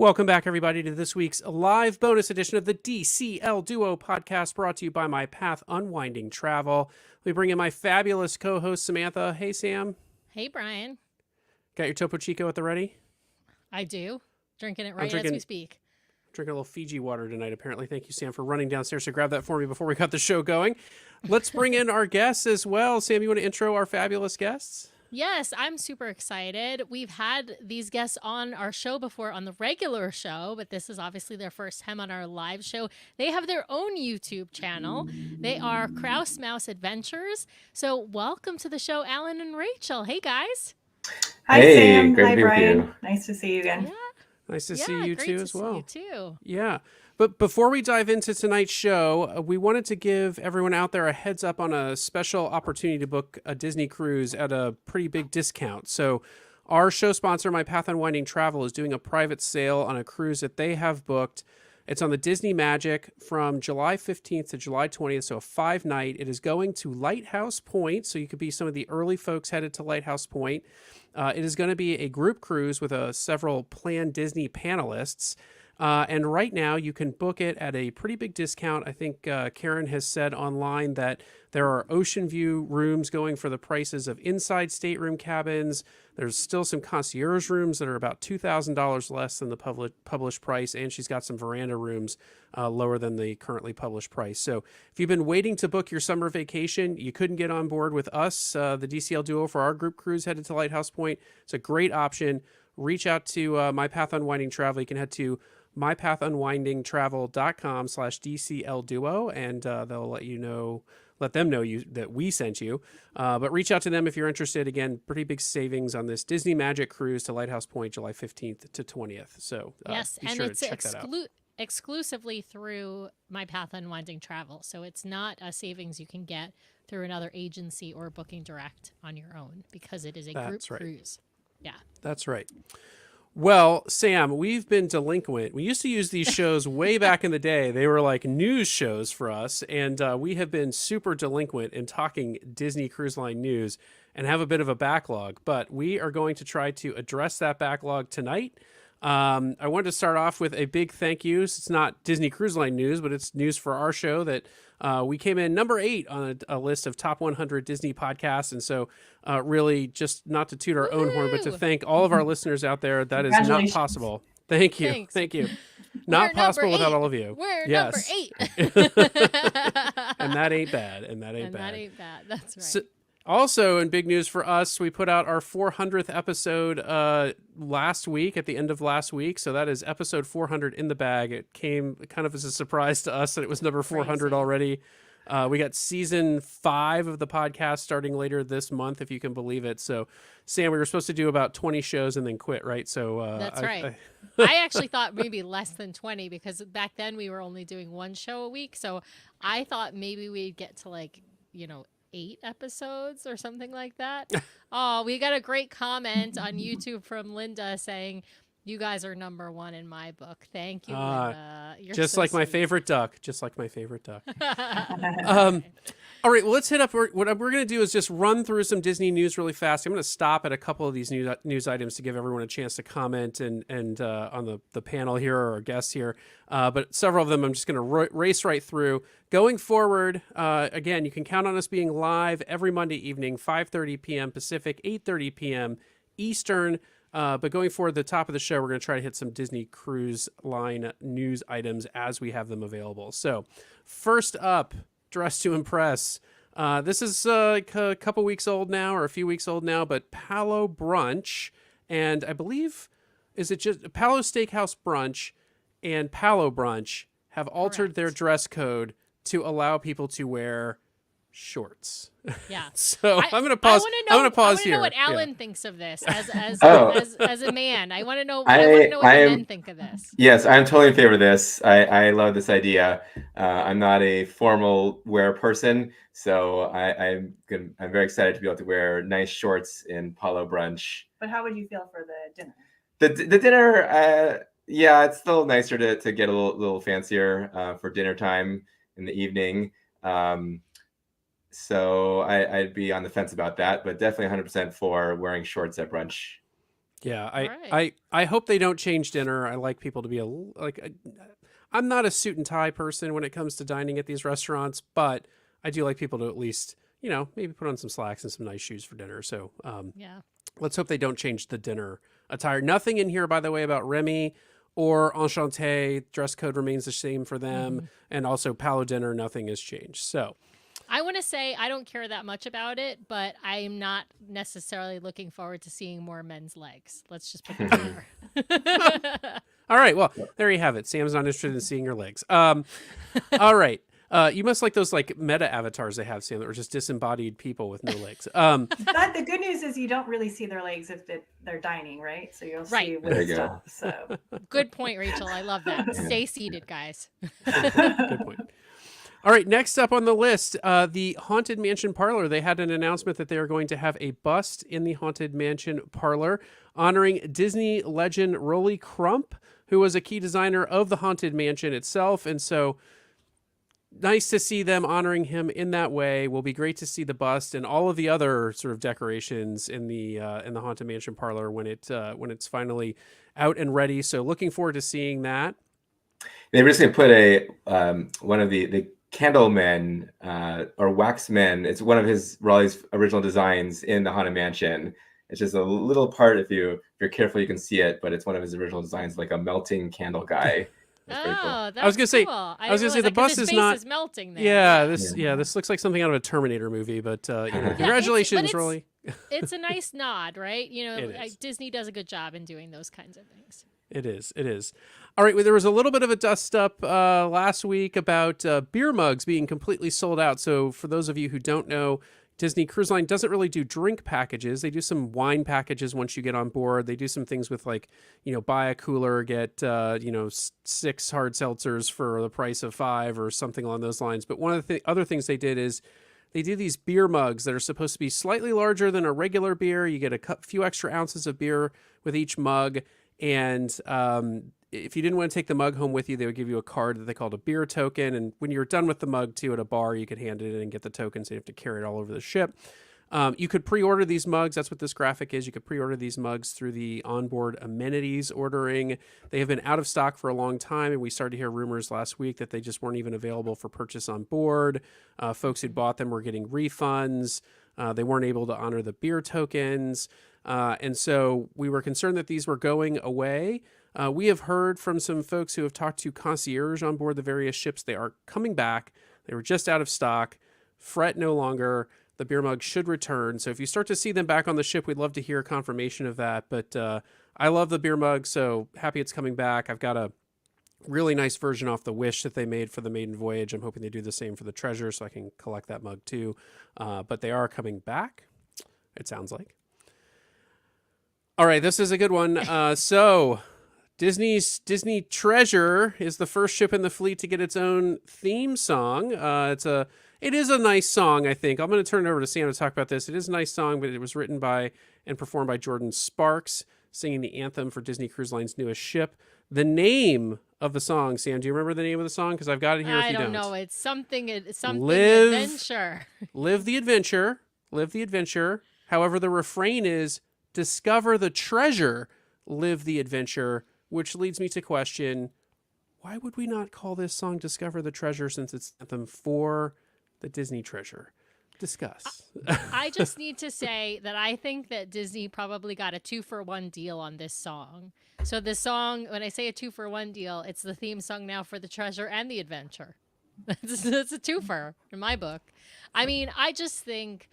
Welcome back, everybody, to this week's live bonus edition of the DCL Duo podcast, brought to you by My Path Unwinding Travel. We bring in my fabulous co-host, Samantha. Hey, Sam. Hey, Brian. Got your Topo Chico at the ready? I do. Drinking it right as we speak. Drinking a little Fiji water tonight, apparently. Thank you, Sam, for running downstairs to grab that for me before we got the show going. Let's bring in our guests as well. Sam, you want to intro our fabulous guests? Yes, I'm super excited. We've had these guests on our show before on the regular show, but this is obviously their first time on our live show. They have their own YouTube channel. They are Krause Mouse Adventures. So welcome to the show, Alan and Rachel. Hey, guys. Hi, Sam. Great Hi, to be with Brian. you. Nice to see you again. Yeah. Nice to see you too as well. See you too. Yeah. But before we dive into tonight's show, we wanted to give everyone out there a heads up on a special opportunity to book a Disney cruise at a pretty big discount. So our show sponsor, My Path Unwinding Travel, is doing a private sale on a cruise that they have booked. It's on the Disney Magic from July 15th to July 20th, so a 5-night. It is going to Lighthouse Point, so you could be some of the early folks headed to Lighthouse Point. It is going to be a group cruise with several planned Disney panelists. And right now you can book it at a pretty big discount. I think Karen has said online that there are ocean view rooms going for the prices of inside stateroom cabins. There's still some concierge rooms that are about $2,000 less than the published price. And she's got some veranda rooms lower than the currently published price. So if you've been waiting to book your summer vacation, you couldn't get on board with us, the DCL Duo, for our group cruise headed to Lighthouse Point. It's a great option. Reach out to My Path Unwinding Travel. You can head to mypathunwindingtravel.com/DCL Duo, and they'll let them know that we sent you. But reach out to them if you're interested. Again, pretty big savings on this Disney Magic cruise to Lighthouse Point, July 15th to 20th. So yes, be and sure it's to check that out. Exclusively through My Path Unwinding Travel. So it's not a savings you can get through another agency or booking direct on your own, because it is a group cruise. Yeah. That's right. Well, Sam, we've been delinquent. We used to use these shows way back in the day. They were like news shows for us, and we have been super delinquent in talking Disney Cruise Line news and have a bit of a backlog. But we are going to try to address that backlog tonight. I wanted to start off with a big thank you. It's not Disney Cruise Line news, but it's news for our show that we came in number 8 on a list of top 100 Disney podcasts. And so really just not to toot our own horn, but to thank all of our listeners out there. That is not possible. Thank you. Thanks. Thank you. Not possible without all of you. We're number 8. And that ain't bad. And that ain't bad. That ain't bad. That's right. So, also, in big news for us, we put out our 400th episode last week, at the end of last week. So that is episode 400 in the bag. It came kind of as a surprise to us that it was number 400 already. We got season 5 of the podcast starting later this month, if you can believe it. So, Sam, we were supposed to do about 20 shows and then quit, right? So that's right. I actually thought maybe less than 20, because back then we were only doing one show a week. So I thought maybe we'd get to 8 episodes or something like that. Oh, we got a great comment on YouTube from Linda saying, "You guys are number 1 in my book." Thank you, Linda. You're just so like my sweet. favorite duck. Just like my favorite duck. All right, well, let's hit up. What we're going to do is just run through some Disney news really fast. I'm going to stop at a couple of these news items to give everyone a chance to comment and on the panel here or our guests here. But several of them I'm just going to race right through. Going forward, again, you can count on us being live every Monday evening, 5:30 p.m. Pacific, 8:30 p.m. Eastern. But going forward, the top of the show, we're going to try to hit some Disney Cruise Line news items as we have them available. So first up, Dress to Impress. This is a couple weeks old now, or a few weeks old now, but Palo Brunch, and I believe, is it just Palo Steakhouse Brunch and Palo Brunch have altered their dress code to allow people to wear shorts. Yeah. So I'm going to pause. I'm going to pause here. I want to know what Alan thinks of this as a man. I want to know. I what men think of this. Yes, I'm totally in favor of this. I love this idea. I'm not a formal wear person, so I'm very excited to be able to wear nice shorts in Palo Brunch. But how would you feel for the dinner? The dinner, yeah, it's still nicer to get a little fancier for dinner time in the evening. So I'd be on the fence about that, but definitely 100% for wearing shorts at brunch. Yeah, right. I hope they don't change dinner. I like people to be I'm not a suit and tie person when it comes to dining at these restaurants, but I do like people to at least, maybe put on some slacks and some nice shoes for dinner. So Yeah. let's hope they don't change the dinner attire. Nothing in here, by the way, about Remy or Enchanté. Dress code remains the same for them. Hmm. And also Palo dinner, nothing has changed. So I want to say I don't care that much about it, but I am not necessarily looking forward to seeing more men's legs. Let's just put that there. all right, well, there you have it. Sam's not interested in seeing your legs. All right. You must like those like meta avatars they have, Sam, that are just disembodied people with no legs. But the good news is you don't really see their legs if they're dining, right? So you'll see Right. with There you stuff. So Good point, Rachel. I love that. Stay seated, guys. Good point. All right, next up on the list, the Haunted Mansion Parlor. They had an announcement that they are going to have a bust in the Haunted Mansion Parlor honoring Disney legend Rolly Crump, who was a key designer of the Haunted Mansion itself. And so nice to see them honoring him in that way. Will be great to see the bust and all of the other sort of decorations in the Haunted Mansion Parlor when it's finally out and ready. So looking forward to seeing that. They recently put a one of the Candlemen or Wax Men. It's one of Raleigh's original designs in the Haunted Mansion. It's just a little part. If you're careful, you can see it, but it's one of his original designs, like a melting candle guy. That's pretty cool. Oh, that's I was gonna say- cool. I was gonna say the bus is face not- is melting there. Yeah, this looks like something out of a Terminator movie, but congratulations, it's- Rolly. It's a nice nod, right? It is. Disney does a good job in doing those kinds of things. It is. All right, well, there was a little bit of a dust up last week about beer mugs being completely sold out. So for those of you who don't know, Disney Cruise Line doesn't really do drink packages. They do some wine packages once you get on board. They do some things with like, buy a cooler, get, 6 hard seltzers for the price of 5 or something along those lines. But one of the other things they did is they do these beer mugs that are supposed to be slightly larger than a regular beer. You get a few extra ounces of beer with each mug. And if you didn't want to take the mug home with you, they would give you a card that they called a beer token. And when you're done with the mug, too, at a bar, you could hand it in and get the token, so you have to carry it all over the ship. You could pre-order these mugs. That's what this graphic is. You could pre-order these mugs through the onboard amenities ordering. They have been out of stock for a long time, and we started to hear rumors last week that they just weren't even available for purchase on board. Folks who'd bought them were getting refunds. They weren't able to honor the beer tokens. And so we were concerned that these were going away. We have heard from some folks who have talked to concierge on board the various ships. They are coming back. They were just out of stock. Fret no longer. The beer mug should return. So if you start to see them back on the ship, we'd love to hear confirmation of that. But I love the beer mug, so happy it's coming back. I've got a really nice version off the Wish that they made for the Maiden Voyage. I'm hoping they do the same for the Treasure, so I can collect that mug too. But they are coming back, it sounds like. All right, this is a good one. So Disney's Disney Treasure is the first ship in the fleet to get its own theme song. It is a nice song, I think. I'm going to turn it over to Sam to talk about this. It is a nice song, but it was written by and performed by Jordan Sparks, singing the anthem for Disney Cruise Line's newest ship. The name of the song, Sam, do you remember the name of the song? Because I've got it here if you don't. I don't know. It's something Live- adventure. Live the adventure. Live the adventure. However, the refrain is discover the treasure, live the adventure, which leads me to question, why would we not call this song Discover the Treasure since it's the anthem for the Disney Treasure? Discuss. I just need to say that I think that Disney probably got a 2-for-1 deal on this song. So the song, when I say a 2-for-1 deal, it's the theme song now for the Treasure and the Adventure. It's a twofer in my book. I mean, I just think,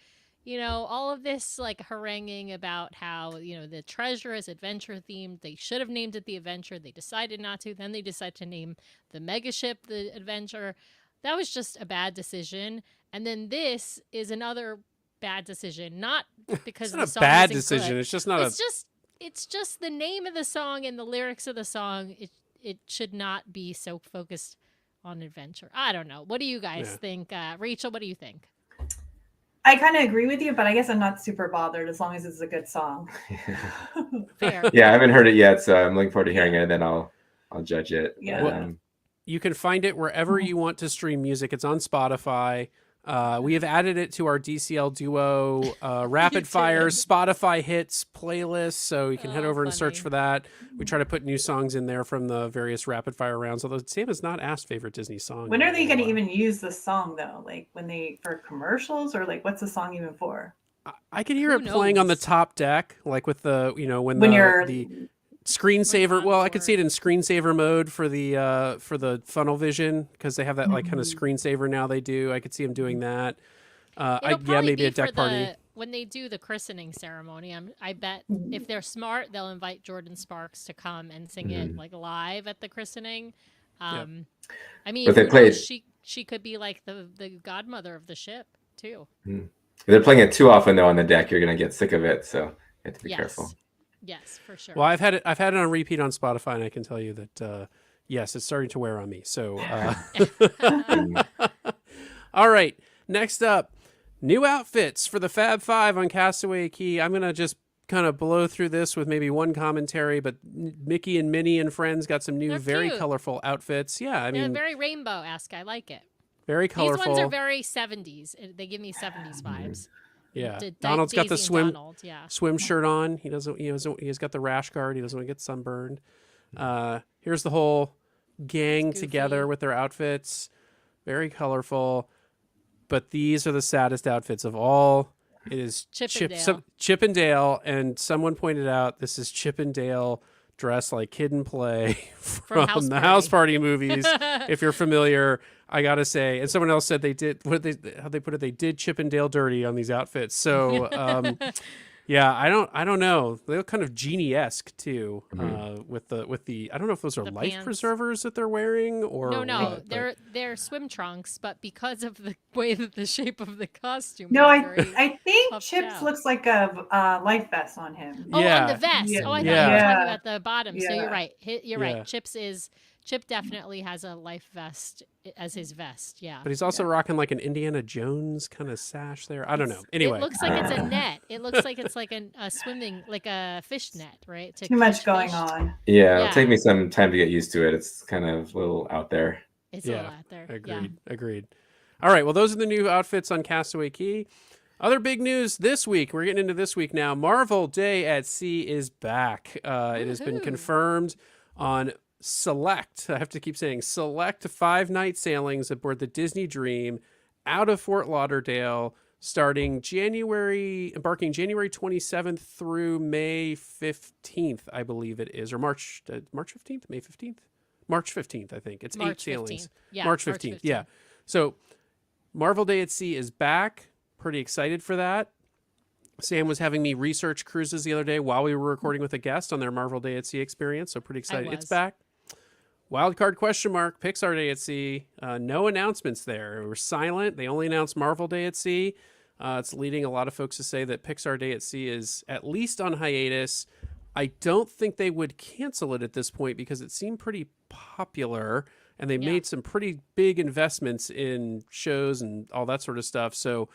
all of this like haranguing about how, the Treasure is adventure themed. They should have named it the Adventure. They decided not to. Then they decided to name the megaship the Adventure. That was just a bad decision. And then this is another bad decision, not because It's the not a song bad isn't decision. good. It's just not It's just the name of the song and the lyrics of the song. It should not be so focused on adventure. I don't know. What do you guys think? Rachel, what do you think? I kind of agree with you, but I guess I'm not super bothered as long as it's a good song. Fair. Yeah, I haven't heard it yet, so I'm looking forward to hearing it, and then I'll judge it. Yeah. But, You can find it wherever you want to stream music. It's on Spotify. We have added it to our DCL Duo Rapid Fire did. Spotify hits playlist, so you can head Oh, over and search funny. for that. We try to put new songs in there from the various Rapid Fire rounds, although Sam has not asked favorite Disney song. When in are a they going to while. even use the song though? Like when they for commercials or like what's the song even for? I could hear Who it playing on the knows? top deck, like with the when When you're the screensaver. on Well, I could see it tour. in screensaver mode for the funnel vision because they have that like kind of Mhm. screensaver now. They do. I could see them doing that. It'll probably Maybe be a deck for party. when they do the christening ceremony. I bet if they're smart, they'll invite Jordan Sparks to come and sing it like live at the christening. I mean, But they who played. knows? She could be like the godmother of the ship too. If they're playing it too often though on the deck, you're gonna get sick of it. So you have to be Yes, careful. yes, for sure. Well, I've had it on repeat on Spotify, and I can tell you that yes, it's starting to wear on me. So, all right, next up, new outfits for the Fab Five on Castaway Key. I'm gonna just kind of blow through this with maybe one commentary, but Mickey and Minnie and friends got some new, They're very cute. colorful outfits. Yeah, I They're mean, very rainbow-esque. I like it. very colorful. These ones are very 70s. They give me 70s vibes. Yeah, Da- Donald's got the Daisy and swim Donald, yeah. swim shirt on. He doesn't. He's got the rash guard. He doesn't want to get sunburned. Here's the whole gang Goofy. together with their outfits, very colorful. But these are the saddest outfits of all. It is Chip and Dale, and someone pointed out this is Chip and Dale dressed like Kid and Play from House the Party. House Party movies. If you're familiar, I gotta say, and someone else said they did how they put it. They did Chip and Dale dirty on these outfits. So yeah, I don't know. They look kind of genie-esque too. With the I don't know if those are The life pants. preservers that they're wearing or No, what, but- they're swim trunks, but because of the way that the shape of the costume. No, they're very I think puffed Chips out. looks like a life vest on him. Oh, on Yeah. the vest. Yeah. Oh, I thought Yeah. you were talking Yeah. about the bottom. So Yeah. you're right. You're Yeah. right. Chip definitely has a life vest as his vest. Yeah. But he's also rocking like an Indiana Jones kind of sash there. I don't know. Anyway, It looks like it's a net. It looks like it's like a swimming, like a fish net, right? To Too much catch going fish. on. Yeah, Yeah. it'll take me some time to get used to it. It's kind of a little out there. It's a little out there. Agreed. All right. Well, those are the new outfits on Castaway Key. Other big news this week. We're getting into this week now. Marvel Day at Sea is back. It has been Woohoo. confirmed on select. I have to keep saying select 5-night sailings aboard the Disney Dream out of Fort Lauderdale, starting embarking January 27th through May 15th, I believe it is, or March 15th, May 15th, March 15th, I think. It's March 8 sailings. 15th. Yeah, March 15th. Yeah. So Marvel Day at Sea is back. Pretty excited for that. Sam was having me research cruises the other day while we were recording with a guest on their Marvel Day at Sea experience. So pretty excited. It's was. back. Wildcard question mark, Pixar Day at Sea. No announcements there. It was silent. They only announced Marvel Day at Sea. It's leading a lot of folks to say that Pixar Day at Sea is at least on hiatus. I don't think they would cancel it at this point because it seemed pretty popular and they made some pretty big investments in shows and all that sort of stuff. So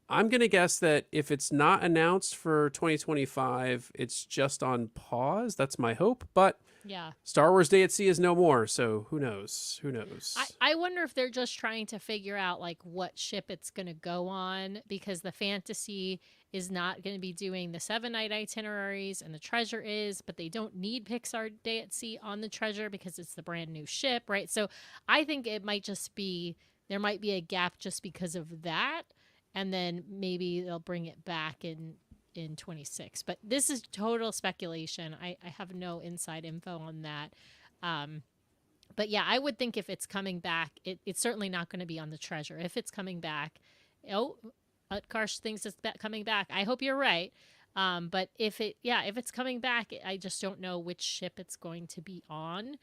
I'm going to guess that if it's not announced for 2025, it's just on pause. That's my hope. But Yeah. Star Wars Day at Sea is no more, so who knows? Who knows? I wonder if they're just trying to figure out like what ship it's going to go on, because the Fantasy is not going to be doing the 7-night itineraries and the Treasure is, but they don't need Pixar Day at Sea on the Treasure because it's the brand new ship, right? So I think it might just be, there might be a gap just because of that, and then maybe they'll bring it back in 26. But this is total speculation. I have no inside info on that. But yeah, I would think if it's coming back, it's certainly not going to be on the Treasure. If it's coming back, Utkarsh thinks it's coming back. I hope you're right. But if it's coming back, I just don't know which ship it's going to be on.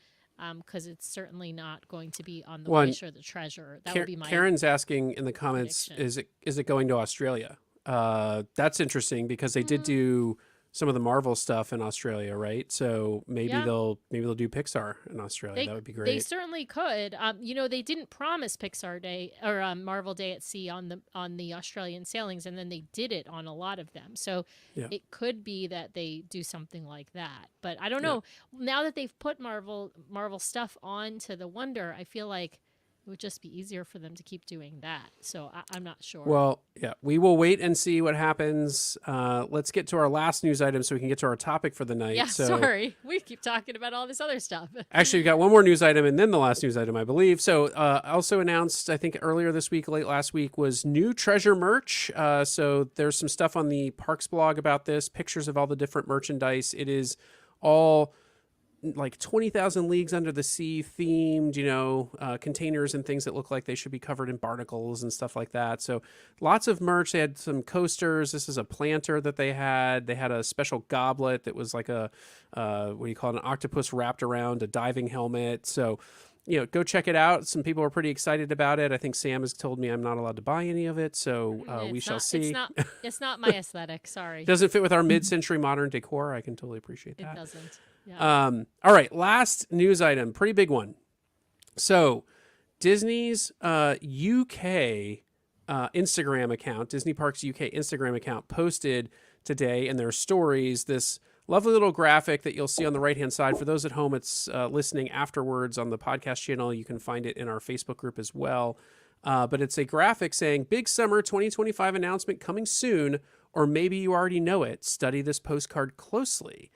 Because it's certainly not going to be on the Wish or the Treasure. That would be my Karen's asking in the comments, prediction. is it going to Australia? That's interesting because they did do some of the Marvel stuff in Australia, right? So maybe they'll do Pixar in Australia. That would be great. They certainly could. They didn't promise Pixar Day or Marvel Day at Sea on the Australian sailings, and then they did it on a lot of them. So it could be that they do something like that. But I don't know. Now that they've put Marvel stuff onto the Wonder, I feel like it would just be easier for them to keep doing that. So I'm not sure. Well, yeah, we will wait and see what happens. Let's get to our last news item so we can get to our topic for the night. Yeah, so, sorry. We keep talking about all this other stuff. Actually, we've got one more news item and then the last news item, I believe. So also announced, I think earlier this week, late last week, was new treasure merch. So there's some stuff on the Parks blog about this, pictures of all the different merchandise. It is all like 20,000 Leagues Under the Sea themed, containers and things that look like they should be covered in barnacles and stuff like that. So lots of merch. They had some coasters. This is a planter that they had. They had a special goblet that was like a, what do you call it, an octopus wrapped around a diving helmet. So, go check it out. Some people are pretty excited about it. I think Sam has told me I'm not allowed to buy any of it. So we shall see. It's not my aesthetic. Sorry. Doesn't fit with our mid-century modern decor. I can totally appreciate that. It doesn't. Yeah. All right, last news item, pretty big one. So Disney's UK Instagram account, Disney Parks UK Instagram account, posted today in their stories this lovely little graphic that you'll see on the right-hand side. For those at home, it's listening afterwards on the podcast channel. You can find it in our Facebook group as well. But it's a graphic saying, Big Summer 2025 announcement coming soon, or maybe you already know it. Study this postcard closely.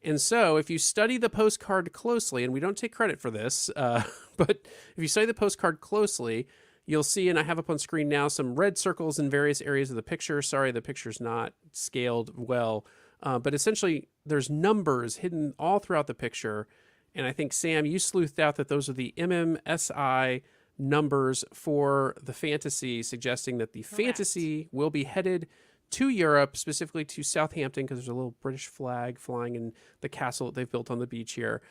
And so if you study the postcard closely, and we don't take credit for this, but if you study the postcard closely, you'll see, and I have up on screen now, some red circles in various areas of the picture. Sorry, the picture's not scaled well. But essentially, there's numbers hidden all throughout the picture. And I think, Sam, you sleuthed out that those are the MMSI numbers for the Fantasy, suggesting that the Correct. Fantasy will be headed to Europe, specifically to Southampton, because there's a little British flag flying in the castle that they've built on the beach here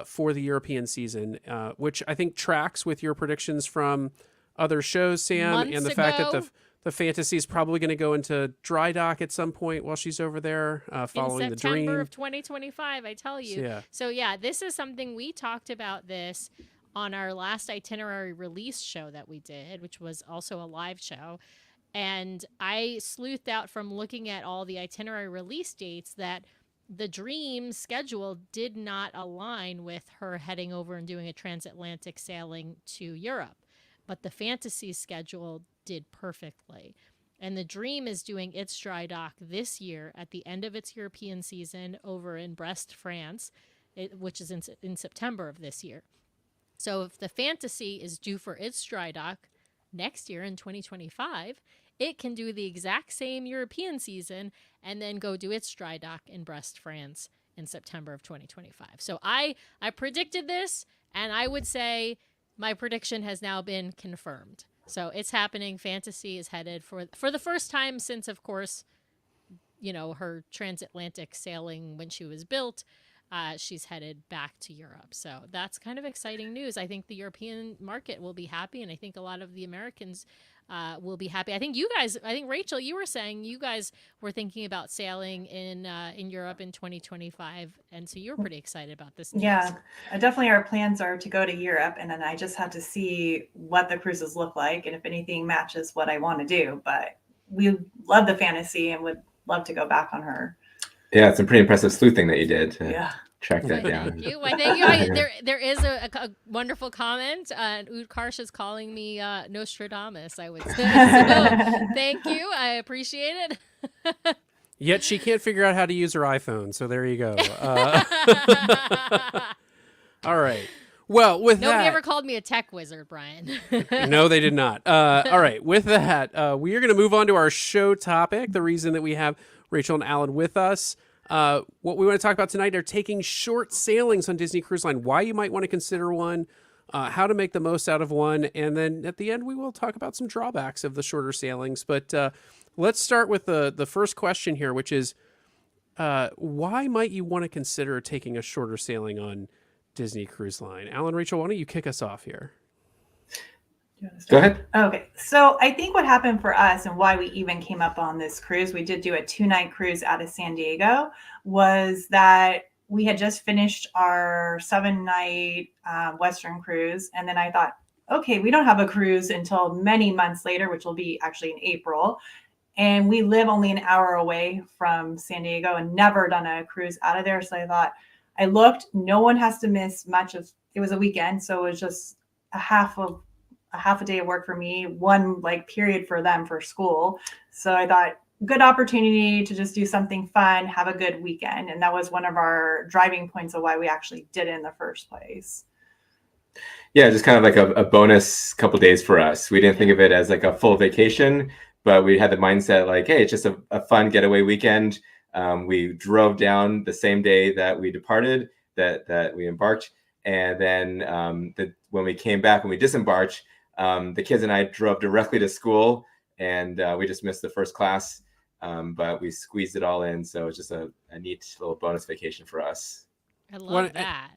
for the European season, which I think tracks with your predictions from other shows, Sam, Months and the fact that ago. the Fantasy is probably going to go into dry dock at some point while she's over there following the dream. In September of 2025, I tell you. So yeah, this is something we talked about this on our last itinerary release show that we did, which was also a live show. And I sleuthed out from looking at all the itinerary release dates that the Dream schedule did not align with her heading over and doing a transatlantic sailing to Europe. But the Fantasy schedule did perfectly. And the Dream is doing its dry dock this year at the end of its European season over in Brest, France, which is in September of this year. So if the Fantasy is due for its dry dock next year in 2025, it can do the exact same European season and then go do its dry dock in Brest, France in September of 2025. So I predicted this, and I would say my prediction has now been confirmed. So it's happening. Fantasy is headed for the first time since, of course, her transatlantic sailing when she was built. She's headed back to Europe. So that's kind of exciting news. I think the European market will be happy, and I think a lot of the Americans will be happy. I think Rachel, you were saying you guys were thinking about sailing in Europe in 2025, and so you were pretty excited about this news. Yeah, definitely our plans are to go to Europe, and then I just have to see what the cruises look like and if anything matches what I want to do. But we love the Fantasy and would love to go back on her. Yeah, it's a pretty impressive sleuthing that you did. Yeah. Track that down. Thank you. Well, thank you. There is a wonderful comment. Utkarsh is calling me Nostradamus, I would say. So, thank you. I appreciate it. Yet she can't figure out how to use her iPhone, so there you go. All right. Well, with Nobody ever called me a tech wizard, Brian. No, they did not. All right. With that, we are going to move on to our show topic, the reason that we have Rachel and Alan with us. What we want to talk about tonight are taking short sailings on Disney Cruise Line, why you might want to consider one, how to make the most out of one, and then at the end we will talk about some drawbacks of the shorter sailings. But let's start with the first question here, which is why might you want to consider taking a shorter sailing on Disney Cruise Line? Alan, Rachel, why don't you kick us off here? Go ahead. Okay. So I think what happened for us and why we even came up on this cruise, we did do a 2-night cruise out of San Diego, was that we had just finished our 7-night Western cruise. And then I thought, okay, we don't have a cruise until many months later, which will be actually in April. And we live only an hour away from San Diego and never done a cruise out of there. So I thought, I looked, no one has to miss much of, it was a weekend. So it was just a half of a half a day of work for me, one like period for them for school. So I thought, good opportunity to just do something fun, have a good weekend. And that was one of our driving points of why we actually did it in the first place. Yeah, just kind of like a bonus couple days for us. We didn't think of it as like a full vacation, but we had the mindset like, hey, it's just a fun getaway weekend. We drove down the same day that we departed, that we embarked. And then when we came back, when we disembarked, the kids and I drove directly to school, and we just missed the first class, but we squeezed it all in. So it's just a neat little bonus vacation for us. I love that.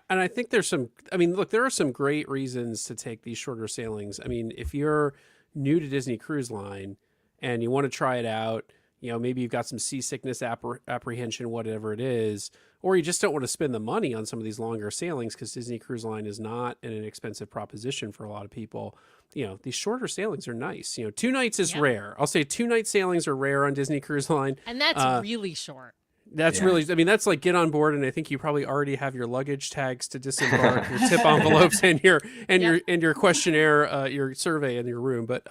And I think there's some, I mean, look, there are some great reasons to take these shorter sailings. I mean, if you're new to Disney Cruise Line and you want to try it out, you know, maybe you've got some seasickness apprehension, whatever it is, or you just don't want to spend the money on some of these longer sailings because Disney Cruise Line is not an inexpensive proposition for a lot of people. You know, these shorter sailings are nice. You know, 2 nights is rare. I'll say 2-night sailings are rare on Disney Cruise Line. And that's really short. That's really, I mean, that's like get on board, and I think you probably already have your luggage tags to disembark, your tip envelopes, and your questionnaire, your survey in your room. But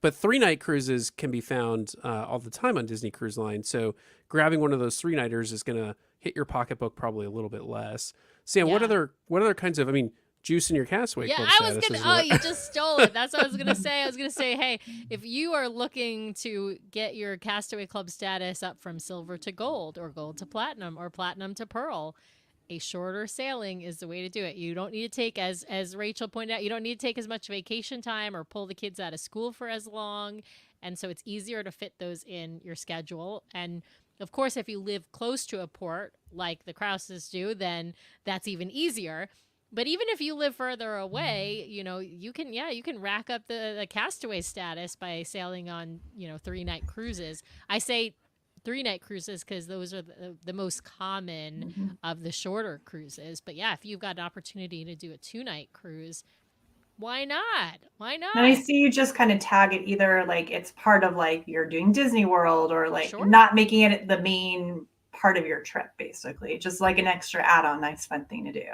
3-night cruises can be found all the time on Disney Cruise Line. So grabbing one of those 3-nighters is going to hit your pocketbook probably a little bit less. Sam, what other kinds of, I mean, juice in your Castaway Club I was status gonna. Oh, you just stole it. That's what I was gonna say. I was gonna say, hey, if you are looking to get your Castaway Club status up from silver to gold, or gold to platinum, or platinum to pearl, a shorter sailing is the way to do it. You don't need to take, as Rachel pointed out, you don't need to take as much vacation time or pull the kids out of school for as long, and so it's easier to fit those in your schedule. And of course, if you live close to a port like the Krauses do, then that's even easier. But even if you live further away, you know, you can rack up the Castaway status by sailing on, 3-night cruises. I say 3-night cruises because those are the most common of the shorter cruises. But yeah, if you've got an opportunity to do a 2-night cruise, why not? Why not? And I see you just kind of tag it either like it's part of like you're doing Disney World, or like Sure. not making it the main part of your trip, basically. Just like an extra add-on, nice fun thing to do.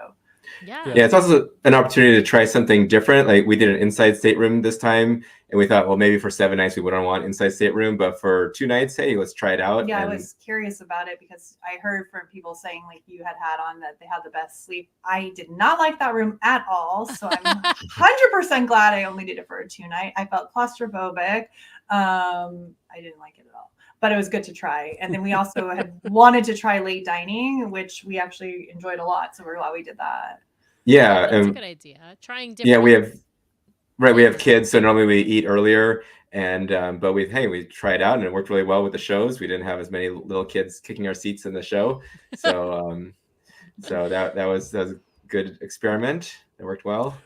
Yeah. Yeah, it's also an opportunity to try something different. Like we did an inside stateroom this time, and we thought, well, maybe for 7 nights we wouldn't want inside stateroom, but for 2 nights, hey, let's try it out. Yeah, and... I was curious about it because I heard from people saying like you had on that they had the best sleep. I did not like that room at all, so I'm 100% glad I only did it for a 2-night. I felt claustrophobic. I didn't like it at all, but it was good to try. And then we also had wanted to try late dining, which we actually enjoyed a lot. So we're glad we did that. Yeah, that's a good idea. Trying different. Yeah, we have kids, so normally we eat earlier, and but we tried out and it worked really well with the shows. We didn't have as many little kids kicking our seats in the show, so so that was a good experiment. It worked well.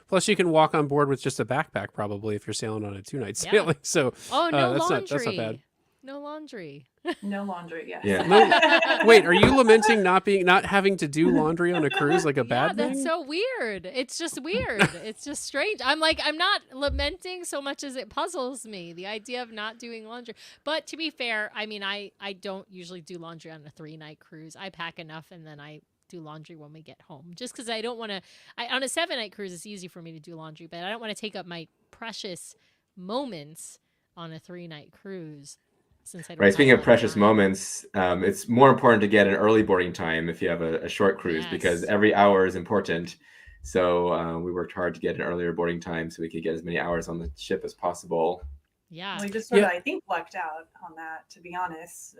Plus, you can walk on board with just a backpack probably if you're sailing on a 2-night sailing. So no laundry. That's not bad. No laundry. No laundry. Yes. Yeah. Wait, are you lamenting not having to do laundry on a cruise like a bad thing? That's so weird. It's just weird. It's just strange. I'm not lamenting so much as it puzzles me, the idea of not doing laundry. But to be fair, I mean, I don't usually do laundry on a 3-night cruise. I pack enough and then I do laundry when we get home, just because I don't want to. On a 7-night cruise, it's easy for me to do laundry, but I don't want to take up my precious moments on a 3-night cruise. Since I don't Speaking of precious moments, it's more important to get an early boarding time if you have a short cruise, because every hour is important. So we worked hard to get an earlier boarding time so we could get as many hours on the ship as possible. Yeah. We just sort of, I think, lucked out on that, to be honest,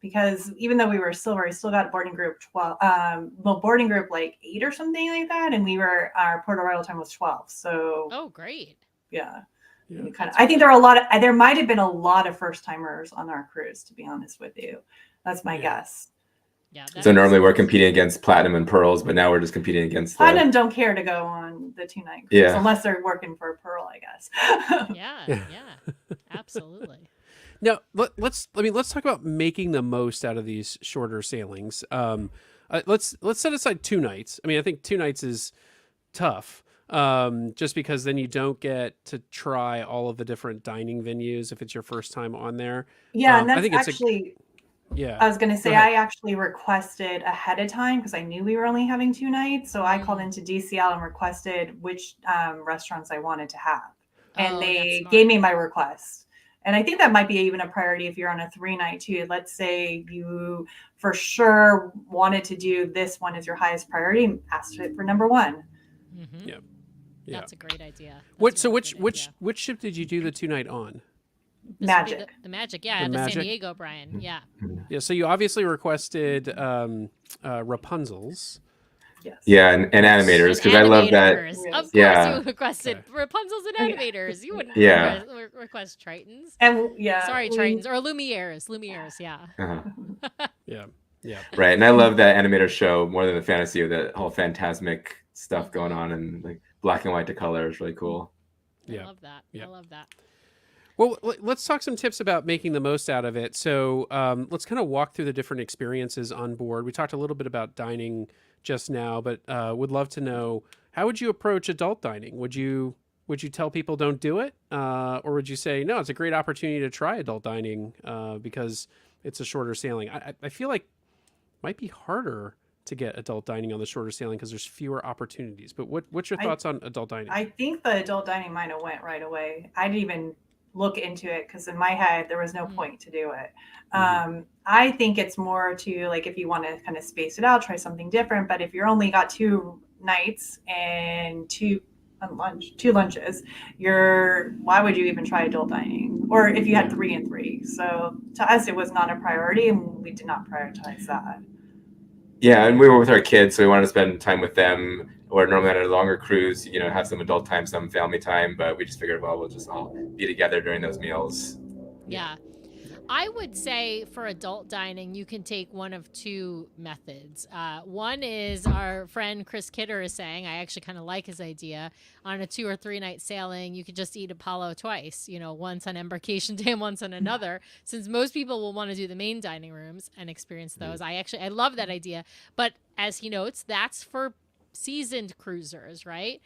because even though we were silver, we still got boarding group 12, boarding group like 8 or something like that. And our port arrival time was 12. So, oh, great. Yeah. I think there might have been a lot of first timers on our cruise, to be honest with you. That's my guess. Yeah. So normally we're competing against platinum and pearls, but now we're just competing against platinum. Don't care to go on the 2-night cruise unless they're working for a pearl, I guess. Yeah, absolutely. Now let's talk about making the most out of these shorter sailings. Let's set aside 2 nights. I mean, I think 2 nights is tough. Just because then you don't get to try all of the different dining venues if it's your first time on there. Yeah, and that's Yeah. I was going to Go say, ahead. I actually requested ahead of time because I knew we were only having 2 nights. So I called into DCL and requested which restaurants I wanted to have. And Oh, that's they smart. gave me my request. And I think that might be even a priority if you're on a 3-night too. Let's say you for sure wanted to do this one as your highest priority, ask it for number 1. Mm-hmm. Yeah. Yeah. That's a great idea. What? That's a So really good idea. which ship did you do the 2-night on? This would be Magic. the Magic, yeah, The the San Magic? Diego, Brian. Yeah. Yeah. So you obviously requested Rapunzel's. Yes. Yeah, and animators, because I love that. Animators. Yes. Of course, Yeah. you requested Okay. Rapunzel's and Oh, yeah. animators. You wouldn't Yeah. request Tritons. And yeah. Sorry, we- Tritons or Lumieres. Lumieres, yeah. Uh-huh. Yeah. Yeah. Right, and I love that animator show more than the fantasy of the whole phantasmic stuff going on, and like black and white to color is really cool. Yeah. I love that. Yeah. I love that. Well, let's talk some tips about making the most out of it. So let's kind of walk through the different experiences on board. We talked a little bit about dining just now, but would love to know, how would you approach adult dining? Would you tell people don't do it, or would you say no? It's a great opportunity to try adult dining because it's a shorter sailing. I feel like it might be harder to get adult dining on the shorter sailing because there's fewer opportunities. But what's your thoughts on adult dining? I think the adult dining might have went right away. I didn't even look into it because in my head there was no point to do it. I think it's more to like if you want to kind of space it out, try something different. But if you're only got 2 nights and 2 lunches, why would you even try adult dining? Or if you had 3 and 3. So to us, it was not a priority, and we did not prioritize that. Yeah, and we were with our kids, so we wanted to spend time with them. Or normally on a longer cruise, have some adult time, some family time, but we just figured, well, we'll just all be together during those meals. Yeah. I would say for adult dining, you can take one of 2 methods. One is our friend Chris Kidder is saying, I actually kind of like his idea. On a 2 or 3 night sailing, you could just eat Apollo twice, once on embarkation day and once on another, since most people will want to do the main dining rooms and experience those. I love that idea. But as he notes, that's for seasoned cruisers, right?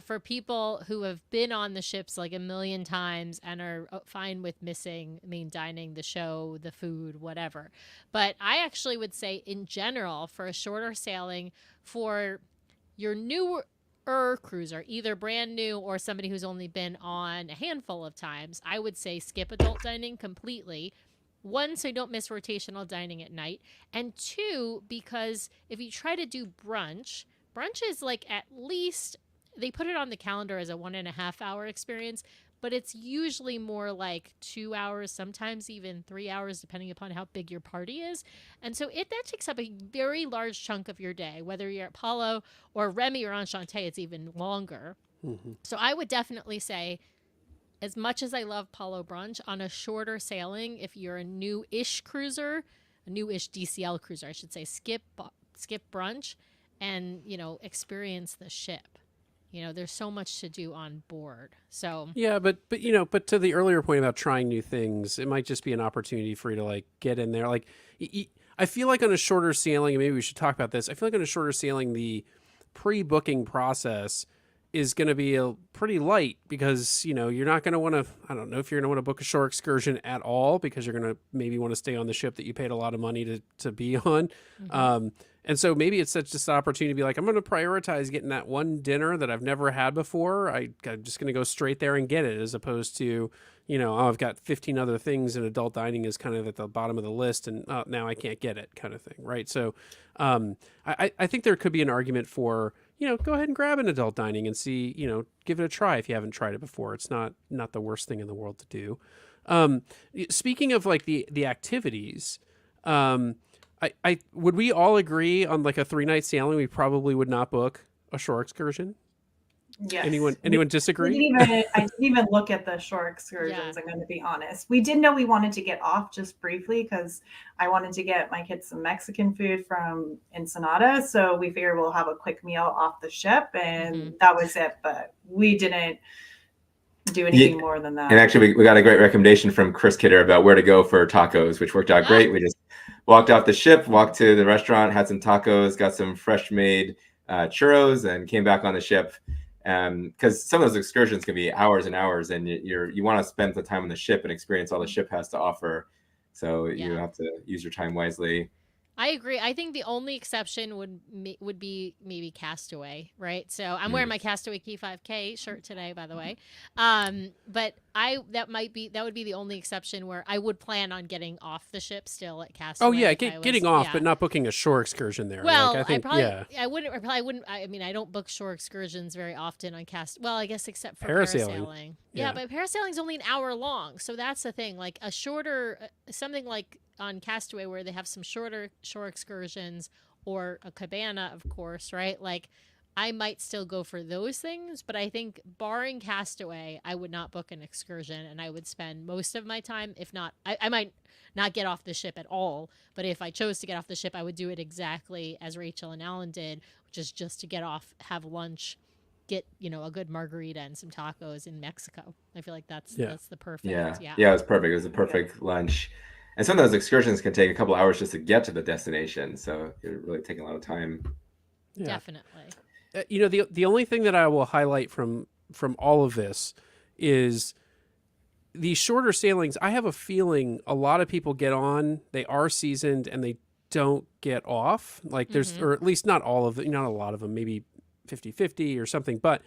For people who have been on the ships like a million times and are fine with missing main dining, the show, the food, whatever. But I actually would say in general, for a shorter sailing, for your newer cruiser, either brand new or somebody who's only been on a handful of times, I would say skip adult dining completely. 1, so you don't miss rotational dining at night. And 2, because if you try to do brunch is like at least, they put it on the calendar as a 1.5 hour experience, but it's usually more like 2 hours, sometimes even 3 hours, depending upon how big your party is. And so that takes up a very large chunk of your day, whether you're at Apollo or Remy or Enchante, it's even longer. So I would definitely say, as much as I love Apollo brunch, on a shorter sailing, if you're a new-ish cruiser, a new-ish DCL cruiser, I should say, skip brunch and, experience the ship. There's so much to do on board. So yeah, but to the earlier point about trying new things, it might just be an opportunity for you to like get in there. Like, I feel like on a shorter sailing, and maybe we should talk about this. I feel like on a shorter sailing, the pre-booking process is going to be pretty light because, you're not going to want to, I don't know if you're going to want to book a shore excursion at all because you're going to maybe want to stay on the ship that you paid a lot of money to be on. And so maybe it's just an opportunity to be like, I'm going to prioritize getting that one dinner that I've never had before. I'm just going to go straight there and get it, as opposed to, I've got 15 other things and adult dining is kind of at the bottom of the list and now I can't get it kind of thing. Right. So I think there could be an argument for, go ahead and grab an adult dining and see, give it a try if you haven't tried it before. It's not the worst thing in the world to do. Speaking of like the activities, I would we all agree on like a 3-night sailing, we probably would not book a shore excursion? Yes. Anyone disagree? I didn't even look at the shore excursions. I'm going to be honest. We did know we wanted to get off just briefly because I wanted to get my kids some Mexican food from Ensenada. So we figured we'll have a quick meal off the ship, and that was it. But we didn't do anything more than that. And actually, we got a great recommendation from Chris Kidder about where to go for tacos, which worked out great. We just walked off the ship, walked to the restaurant, had some tacos, got some fresh made churros, and came back on the ship. Because some of those excursions can be hours and hours, and you want to spend the time on the ship and experience all the ship has to offer. So you have to use your time wisely. I agree. I think the only exception would be maybe Castaway, right? So I'm wearing my Castaway Key 5K shirt today, by the way. But that would be the only exception where I would plan on getting off the ship still at Castaway. Oh yeah, getting off, but not booking a shore excursion there. Well, like, I think, I wouldn't. I mean, I don't book shore excursions very often on Well, I guess except for parasailing. Yeah, but parasailing's only an hour long, so that's the thing. Like a shorter, something like on Castaway where they have some shorter shore excursions, or a cabana, of course, right? Like I might still go for those things, but I think barring Castaway, I would not book an excursion, and I would spend most of my time, if not, I might not get off the ship at all, but if I chose to get off the ship, I would do it exactly as Rachel and Alan did, which is just to get off, have lunch, get a good margarita and some tacos in Mexico. I feel like that's the perfect. Yeah, it was perfect. It was a perfect lunch. And some of those excursions can take a couple hours just to get to the destination, so you're really taking a lot of time. Yeah. Definitely. The only thing that I will highlight from all of this is these shorter sailings. I have a feeling a lot of people get on, they are seasoned, and they don't get off. Like there's, or at least not all of them, not a lot of them, maybe 50-50 or something. But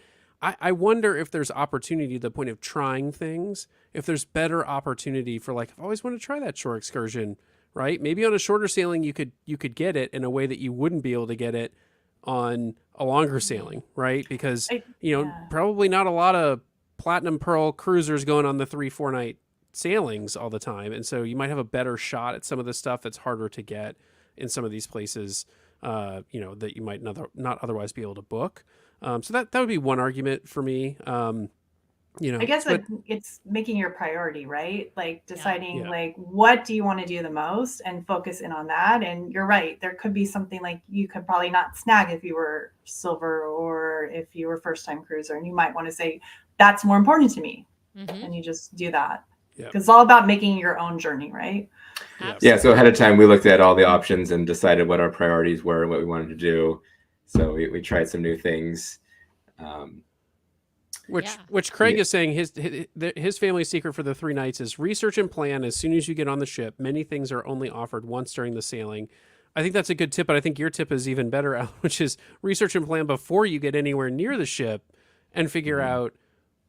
I wonder if there's opportunity to the point of trying things, if there's better opportunity for like, I've always wanted to try that shore excursion, right? Maybe on a shorter sailing, you could get it in a way that you wouldn't be able to get it on a longer sailing, right? Because, probably not a lot of Platinum Pearl cruisers going on the 3-4 night sailings all the time. And so you might have a better shot at some of the stuff that's harder to get in some of these places, that you might not otherwise be able to book. So that would be one argument for me. I guess it's making your priority, right? Like deciding like what do you want to do the most and focus in on that. And you're right. There could be something like you could probably not snag if you were silver or if you were first time cruiser, and you might want to say that's more important to me. And you just do that. Because it's all about making your own journey, right? Yeah. So ahead of time, we looked at all the options and decided what our priorities were and what we wanted to do. So we tried some new things. Which Craig is saying his family's secret for the 3 nights is research and plan as soon as you get on the ship. Many things are only offered once during the sailing. I think that's a good tip, but I think your tip is even better, Al, which is research and plan before you get anywhere near the ship and figure out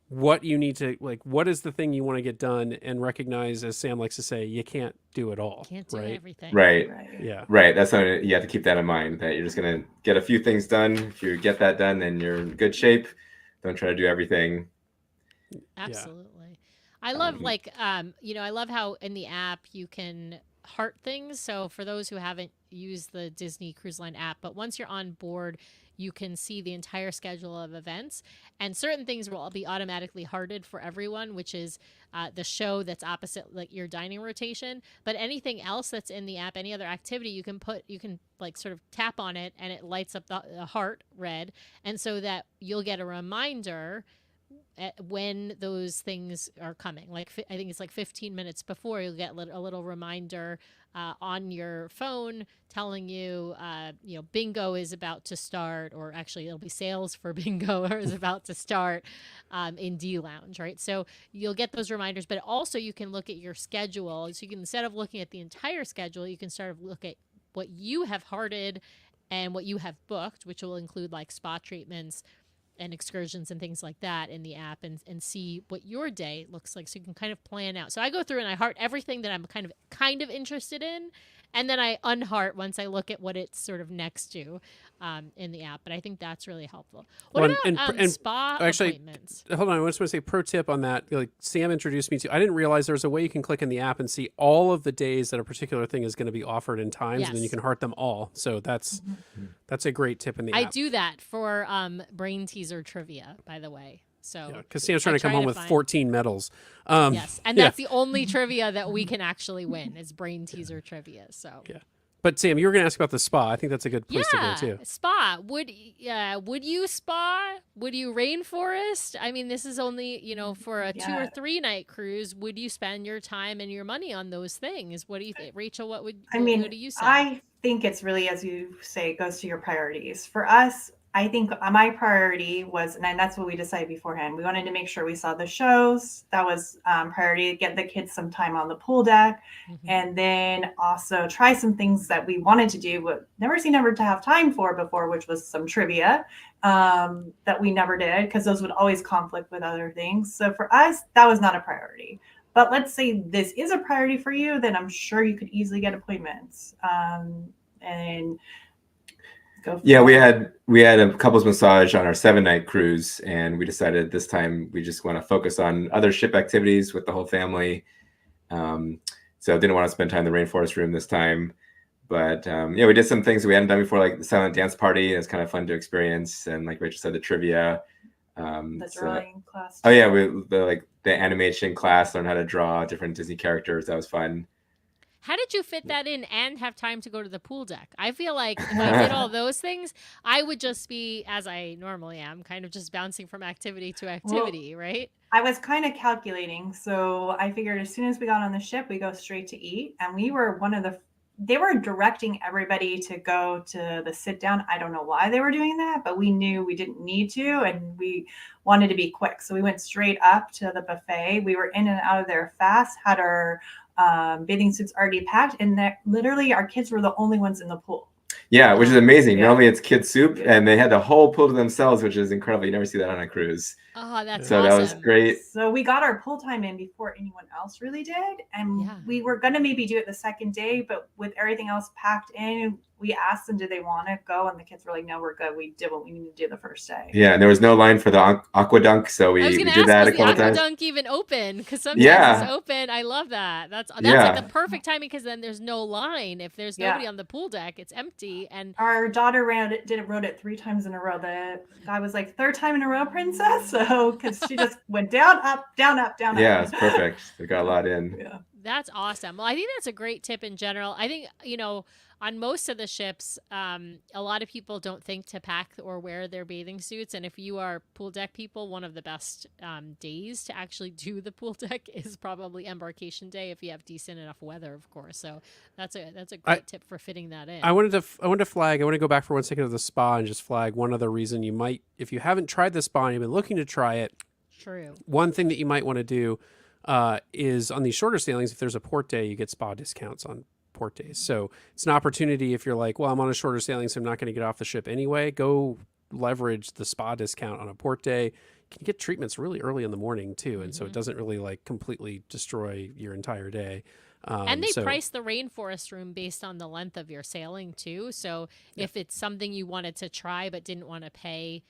what you need to, like, what is the thing you want to get done, and recognize, as Sam likes to say, you can't do it all. Can't do everything. Right. Yeah. Right. That's something you have to keep that in mind, that you're just going to get a few things done. If you get that done, then you're in good shape. Don't try to do everything. Absolutely. I love I love how in the app you can heart things. So for those who haven't used the Disney Cruise Line app, but once you're on board, you can see the entire schedule of events, and certain things will be automatically hearted for everyone, which is the show that's opposite like your dining rotation. But anything else that's in the app, any other activity, you can like sort of tap on it and it lights up the heart red, and so that you'll get a reminder when those things are coming. Like I think it's like 15 minutes before, you'll get a little reminder on your phone telling you, bingo is about to start, or actually it'll be sales for bingo is about to start in D Lounge, right? So you'll get those reminders, but also you can look at your schedule. So you can, instead of looking at the entire schedule, you can start to look at what you have hearted and what you have booked, which will include like spa treatments and excursions and things like that in the app, and see what your day looks like, so you can kind of plan out. So I go through and I heart everything that I'm kind of interested in, and then I unheart once I look at what it's sort of next to in the app. But I think that's really helpful. What about spa appointments? Hold on, I just want to say pro tip on that. Like Sam introduced me to, I didn't realize there's a way you can click in the app and see all of the days that a particular thing is going to be offered in times, and then you can heart them all. So that's a great tip in the app. I do that for brain teaser trivia, by the way. So because Sam's trying to come home with 14 medals. Yes, and that's the only trivia that we can actually win is brain teaser trivia. So But Sam, you were going to ask about the spa. I think that's a good place to go too. Spa. Would you spa? Would you rainforest? I mean, this is only, for a 2 or 3 night cruise. Would you spend your time and your money on those things? What do you think, Rachel? What do you say? I think it's really, as you say, it goes to your priorities. For us, I think my priority was, and that's what we decided beforehand. We wanted to make sure we saw the shows. That was priority to get the kids some time on the pool deck, and then also try some things that we wanted to do, but never to have time for before, which was some trivia that we never did because those would always conflict with other things. So for us, that was not a priority. But let's say this is a priority for you, then I'm sure you could easily get appointments. And yeah, we had a couples massage on our 7-night cruise, and we decided this time we just want to focus on other ship activities with the whole family. So didn't want to spend time in the rainforest room this time. But yeah, we did some things we hadn't done before, like the silent dance party. It's kind of fun to experience, and like Rachel said, the trivia. The drawing class. Oh yeah, the animation class, learn how to draw different Disney characters. That was fun. How did you fit that in and have time to go to the pool deck? I feel like if I did all those things, I would just be, as I normally am, kind of just bouncing from activity to activity, right? I was kind of calculating. So I figured as soon as we got on the ship, we go straight to eat. And we were they were directing everybody to go to the sit down. I don't know why they were doing that, but we knew we didn't need to, and we wanted to be quick. So we went straight up to the buffet. We were in and out of there fast, had our bathing suits already packed, and that literally our kids were the only ones in the pool. Yeah, which is amazing. Normally it's kid soup, and they had the whole pool to themselves, which is incredible. You never see that on a cruise. Oh, that's so awesome. That was great. So we got our pool time in before anyone else really did, and we were gonna maybe do it the second day, but with everything else packed in, we asked them, did they want to go, and the kids were like, no, we're good. We did what we needed to do the first day. Yeah, and there was no line for the aqua dunk, so we did that a couple times. Was the aqua dunk even open? Because sometimes it's open. I love that. That's like the perfect timing, because then there's no line. If there's nobody on the pool deck, it's empty. And our daughter rode it 3 times in a row. The guy was like, 3rd time in a row, princess. So because she just went down, up, down, up, down, up. Yeah, it's perfect. We got a lot in. Yeah. That's awesome. Well, I think that's a great tip in general. I think, on most of the ships, a lot of people don't think to pack or wear their bathing suits. And if you are pool deck people, one of the best days to actually do the pool deck is probably embarkation day, if you have decent enough weather, of course. So that's a great tip for fitting that in. I wanted to flag. I want to go back for 1 second to the spa and just flag one other reason you might, if you haven't tried the spa and you've been looking to try it. True. One thing that you might want to do is on these shorter sailings, if there's a port day, you get spa discounts on port days. So it's an opportunity if you're like, well, I'm on a shorter sailing, so I'm not going to get off the ship anyway. Go leverage the spa discount on a port day. You can get treatments really early in the morning too, and so it doesn't really like completely destroy your entire day. And they price the rainforest room based on the length of your sailing too. So if it's something you wanted to try but didn't want to pay,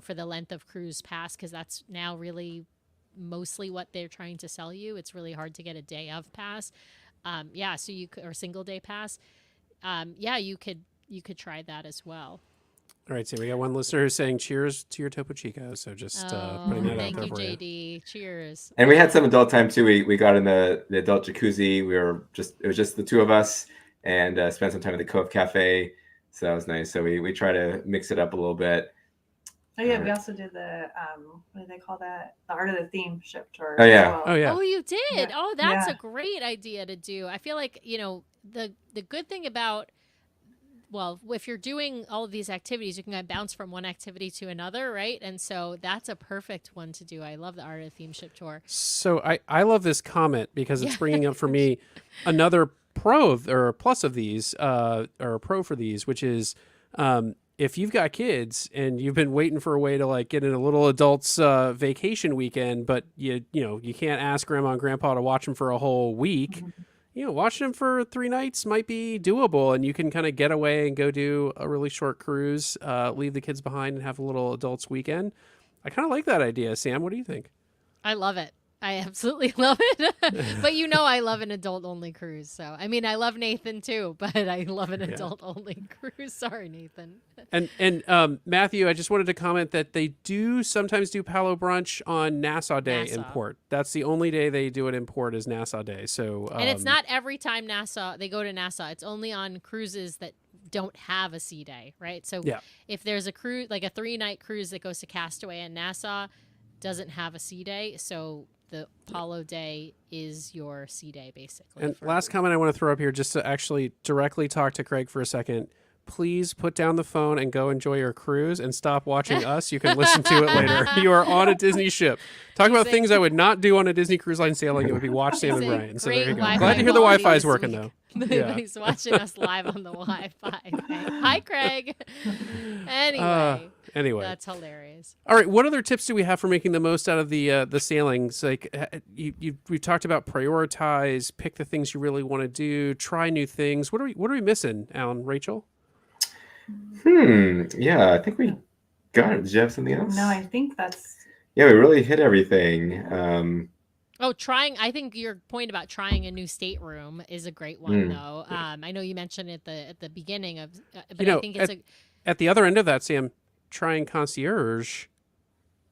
for the length of cruise pass, because that's now really mostly what they're trying to sell you. It's really hard to get a day of pass. So you could, or single day pass. You could try that as well. All right, so we got one listener who's saying cheers to your Topo Chico. So just putting that out there for you. Thank you, JD. Cheers. And we had some adult time too. We got in the adult jacuzzi. It was just the 2 of us, and spent some time at the Cove Cafe. So that was nice. So we try to mix it up a little bit. Oh yeah, we also did the what do they call that? The Art of the Theme ship tour. Oh yeah. Well. Oh yeah. Oh, you did. Yeah. Oh, that's a great idea to do. I feel like the good thing about, well, if you're doing all of these activities, you can kind of bounce from one activity to another, right? And so that's a perfect one to do. I love the Art of the Theme ship tour. So I love this comment because it's bringing up for me another plus of these, or a pro for these, which is if you've got kids and you've been waiting for a way to like get in a little adults vacation weekend, but you can't ask grandma and grandpa to watch them for a whole week. Watching them for 3 nights might be doable, and you can kind of get away and go do a really short cruise, leave the kids behind and have a little adults weekend. I kind of like that idea. Sam, what do you think? I love it. I absolutely love it. But I love an adult-only cruise. So, I mean, I love Nathan too, but I love an adult-only cruise. Sorry, Nathan. And Matthew, I just wanted to comment that they do sometimes do Palo Brunch on Nassau Day in port. That's the only day they do it in port is Nassau Day. So, and it's not every time they go to Nassau. It's only on cruises that don't have a sea day, right? So if there's a cruise, like a 3-night cruise that goes to Castaway and Nassau, doesn't have a sea day. So the Apollo Day is your sea day, basically. And last comment I want to throw up here, just to actually directly talk to Craig for a second. please put down the phone and go enjoy your cruise and stop watching us. You can listen to it later. You are on a Disney ship. Talk about things I would not do on a a Disney Cruise Line sailing. It would be watch Sam and Brian. So there you go. Wi-Fi Glad to hear the quality Wi-Fi is this working week. though. Yeah. He's watching us live on the Wi-Fi. Hi, Craig. Anyway, that's hilarious. All right, what other tips do we have for making the most out of the sailings? Like we've talked about prioritize, pick the things you really want to do, try new things. What are we missing, Alan, Rachel? Yeah, I think we got it. Did you have something else? No, I think that's. Yeah, we really hit everything. I think your point about trying a new stateroom is a great one, though. I know you mentioned it at the beginning of, but I think it's at the other end of that, Sam, trying concierge.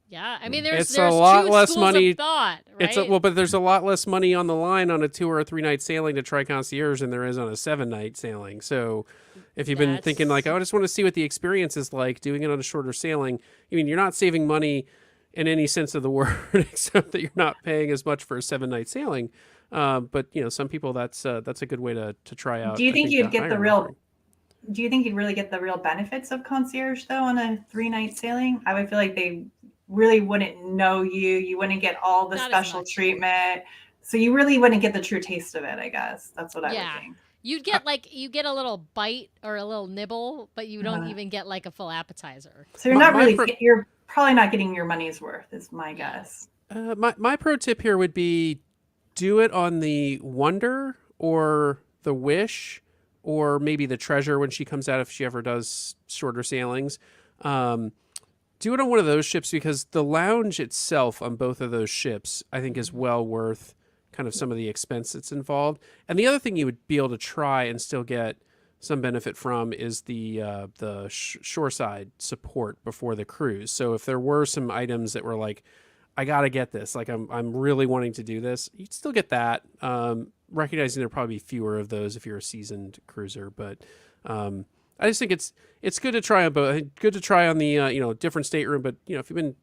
Yeah, I mean, there's a lot two less schools money. Of thought, right? But there's a lot less money on the line on a 2 or 3 night sailing to try concierge than there is on a 7 night sailing. So, if you've been thinking like, I just want to see what the experience is like doing it on a shorter sailing, I mean, you're not saving money in any sense of the word, except that you're not paying as much for a 7 night sailing. But some people that's a good way to try out. Do you think you'd get the real? Do you think you'd really get the real benefits of concierge though on a 3 night sailing? I would feel like they really wouldn't know you. You wouldn't get all the special treatment. So you really wouldn't get the true taste of it, I guess. That's what I would think. You'd get a little bite or a little nibble, but you don't even get like a full appetizer. So you're probably not getting your money's worth is my guess. My pro tip here would be do it on the Wonder or the Wish or maybe the Treasure when she comes out if she ever does shorter sailings. Do it on one of those ships because the lounge itself on both of those ships I think is well worth kind of some of the expense that's involved. And the other thing you would be able to try and still get some benefit from is the shoreside support before the cruise. So if there were some items that were like, I got to get this, like I'm really wanting to do this, you'd still get that. Recognizing there'll probably be fewer of those if you're a seasoned cruiser, but I just think it's good to try on both. Good to try on the different stateroom, but if you've been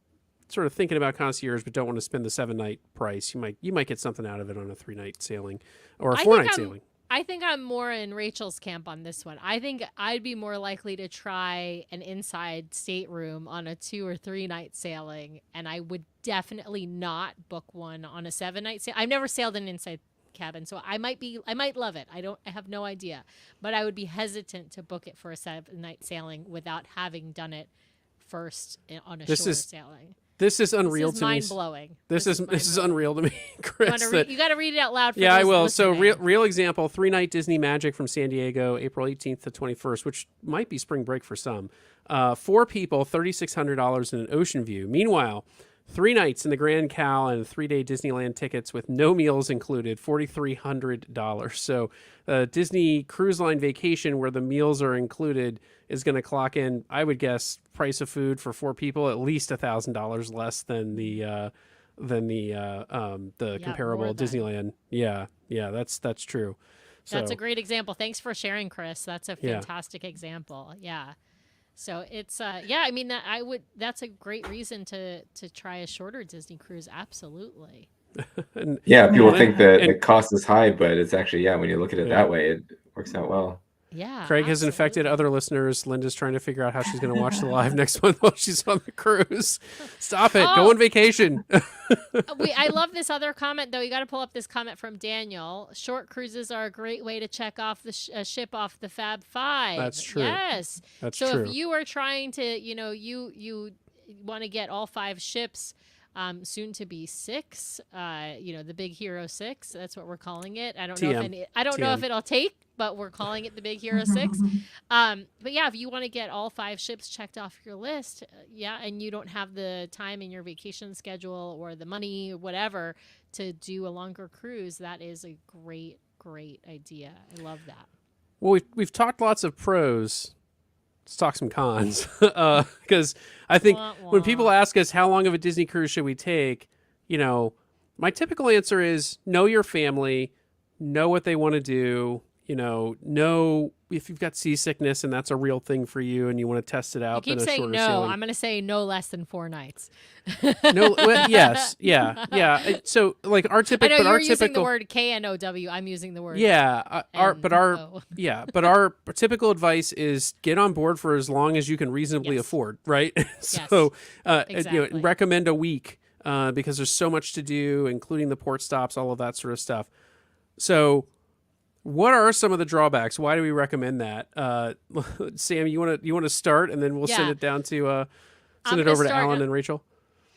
sort of thinking about concierge but don't want to spend the 7 night price, you might get something out of it on a 3 night sailing or a 4 night sailing. I think I'm more in Rachel's camp on this one. I think I'd be more likely to try an inside stateroom on a 2 or 3 night sailing, and I would definitely not book one on a 7 night sail. I've never sailed an inside cabin, so I might love it. I have no idea, but I would be hesitant to book it for a 7 night sailing without having done it first on a shorter sailing. This is unreal to me. Mind blowing. This is unreal to me, Chris. You got to read it out loud. Yeah, I will. So real example: 3 night Disney Magic from San Diego, April 18th to 21st, which might be spring break for some. 4 people, $3,600 in an ocean view. Meanwhile, 3 nights in the Grand Cal and 3-day Disneyland tickets with no meals included, $4,300. So Disney Cruise Line vacation where the meals are included is going to clock in, I would guess, price of food for 4 people at least $1,000 less than the comparable Disneyland. Yeah, that's true. So, that's a great example. Thanks for sharing, Chris. That's a fantastic example. Yeah. So it's I mean that's a great reason to try a shorter Disney cruise. Absolutely. People think that the cost is high, but it's actually when you look at it that way, it works out well. Yeah. Craig has infected other listeners. Linda's trying to figure out how she's going to watch the live next month while she's on the cruise. Stop it. Go on vacation. I love this other comment, though. You got to pull up this comment from Daniel. Short cruises are a great way to check off the ship off the Fab Five. That's true. Yes. That's true. If you are trying to, you want to get all 5 ships, soon to be 6, the Big Hero 6. That's what we're calling it. I don't know if it'll take, but we're calling it the Big Hero 6. But if you want to get all 5 ships checked off your list, and you don't have the time in your vacation schedule or the money or whatever to do a longer cruise, that is a great, great idea. I love that. Well, we've talked lots of pros. Let's talk some cons, because I think when people ask us how long of a Disney cruise should we take, my typical answer is know your family, know what they want to do, know if you've got seasickness and that's a real thing for you and you want to test it out, You keep then a saying shorter no. sailing. I'm going to say no less than 4 nights. No, well, yes, yeah. So like our I typical, know but you're our using the typical, word KNOW. I'm using the word yeah, NO. but our typical advice is get on board for as long as you can reasonably Yes. afford, right? Yes, So, exactly. recommend a week because there's so much to do, including the port stops, all of that sort of stuff. So, what are some of the drawbacks? Why do we recommend that? Sam, you want to start, and then we'll send Yeah. it down to I'm send it gonna over to start- Alan and Rachel.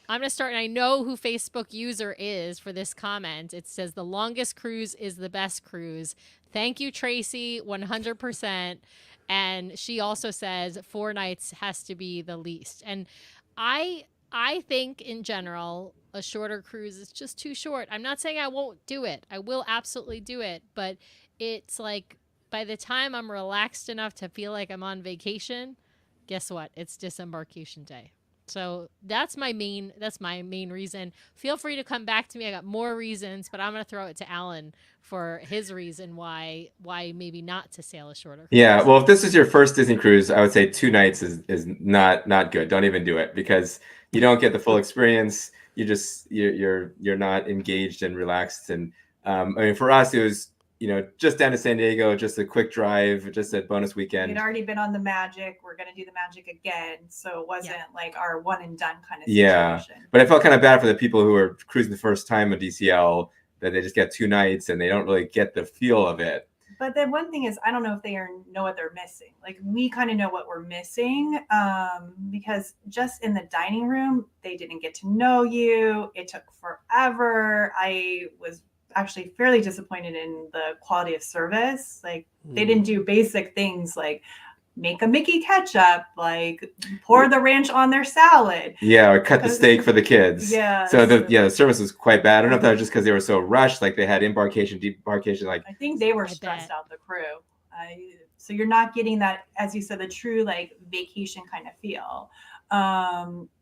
I'm going to start, and I know who Facebook user is for this comment. It says, the longest cruise is the best cruise. Thank you, Tracy, 100%. And she also says 4 nights has to be the least. And I think, in general, a shorter cruise is just too short. I'm not saying I won't do it. I will absolutely do it. But it's like, by the time I'm relaxed enough to feel like I'm on vacation, guess what? It's disembarkation day. So that's my main reason. Feel free to come back to me. I got more reasons, but I'm going to throw it to Alan for his reason why maybe not to sail a shorter cruise. Yeah, well, if this is your first Disney cruise, I would say 2 nights is not good. Don't even do it because you don't get the full experience. You're not engaged and relaxed. And I mean, for us, it was just down to San Diego, just a quick drive, just a bonus weekend. We'd already been on the Magic. We're going to do the Magic again. So it wasn't like our one and done kind of situation. Yeah, but I felt kind of bad for the people who are cruising the first time with DCL that they just get 2 nights and they don't really get the feel of it. But then one thing is, I don't know if they know what they're missing. Like we kind of know what we're missing because just in the dining room, they didn't get to know you. It took forever. I was actually fairly disappointed in the quality of service. Like they didn't do basic things like make a Mickey ketchup, like pour the ranch on their salad. Yeah, or cut the steak for the kids. Yeah. So the service was quite bad. I don't know if that was just because they were so rushed, like they had embarkation, debarkation. Like I think they were stressed out, the crew. So you're not getting that, as you said, the true like vacation kind of feel.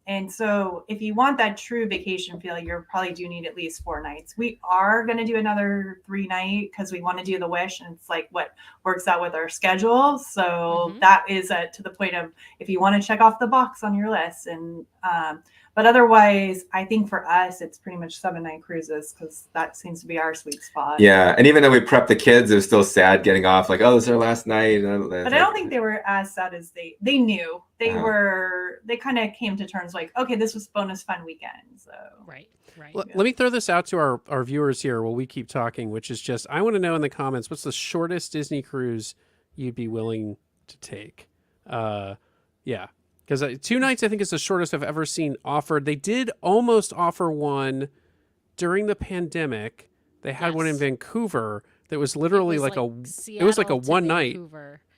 And so if you want that true vacation feel, you probably do need at least 4 nights. We are going to do another 3 night because we want to do the Wish, and it's like what works out with our schedule. So that is to the point of if you want to check off the box on your list. And but otherwise, I think for us, it's pretty much 7-night cruises because that seems to be our sweet spot. Yeah, and even though we prepped the kids, it was still sad getting off. Like, oh, this is our last night. But I don't think they were as sad as they knew. They kind of came to terms like, okay, this was bonus fun weekend. So right. Let me throw this out to our viewers here while we keep talking, which is just, I want to know in the comments, what's the shortest Disney cruise you'd be willing to take? Yeah. Because 2 nights, I think, is the shortest I've ever seen offered. They did almost offer one during the pandemic. They had one in Vancouver that was literally like a 1 night.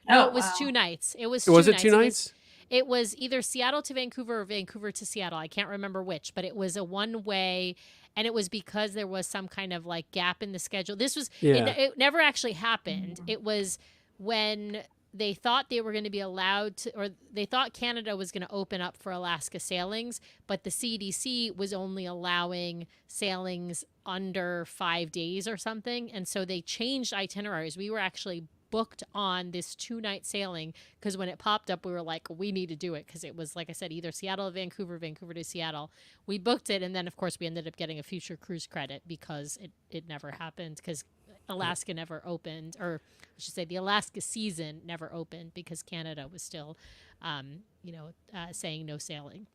No, it was 2 nights. It was 2 Was it nights. 2 nights? It was either Seattle to Vancouver or Vancouver to Seattle. I can't remember which, but it was a one-way, and it was because there was some kind of like gap in the schedule. This was it never actually happened. It was when they thought they were going to be allowed to, or they thought Canada was going to open up for Alaska sailings, but the CDC was only allowing sailings under 5 days or something. And so they changed itineraries. We were actually booked on this 2-night sailing because when it popped up, we were like, we need to do it because it was, like I said, either Seattle to Vancouver, Vancouver to Seattle. We booked it, and then, of course, we ended up getting a future cruise credit because it never happened because Alaska never opened, or I should say the Alaska season never opened because Canada was still, saying no sailing.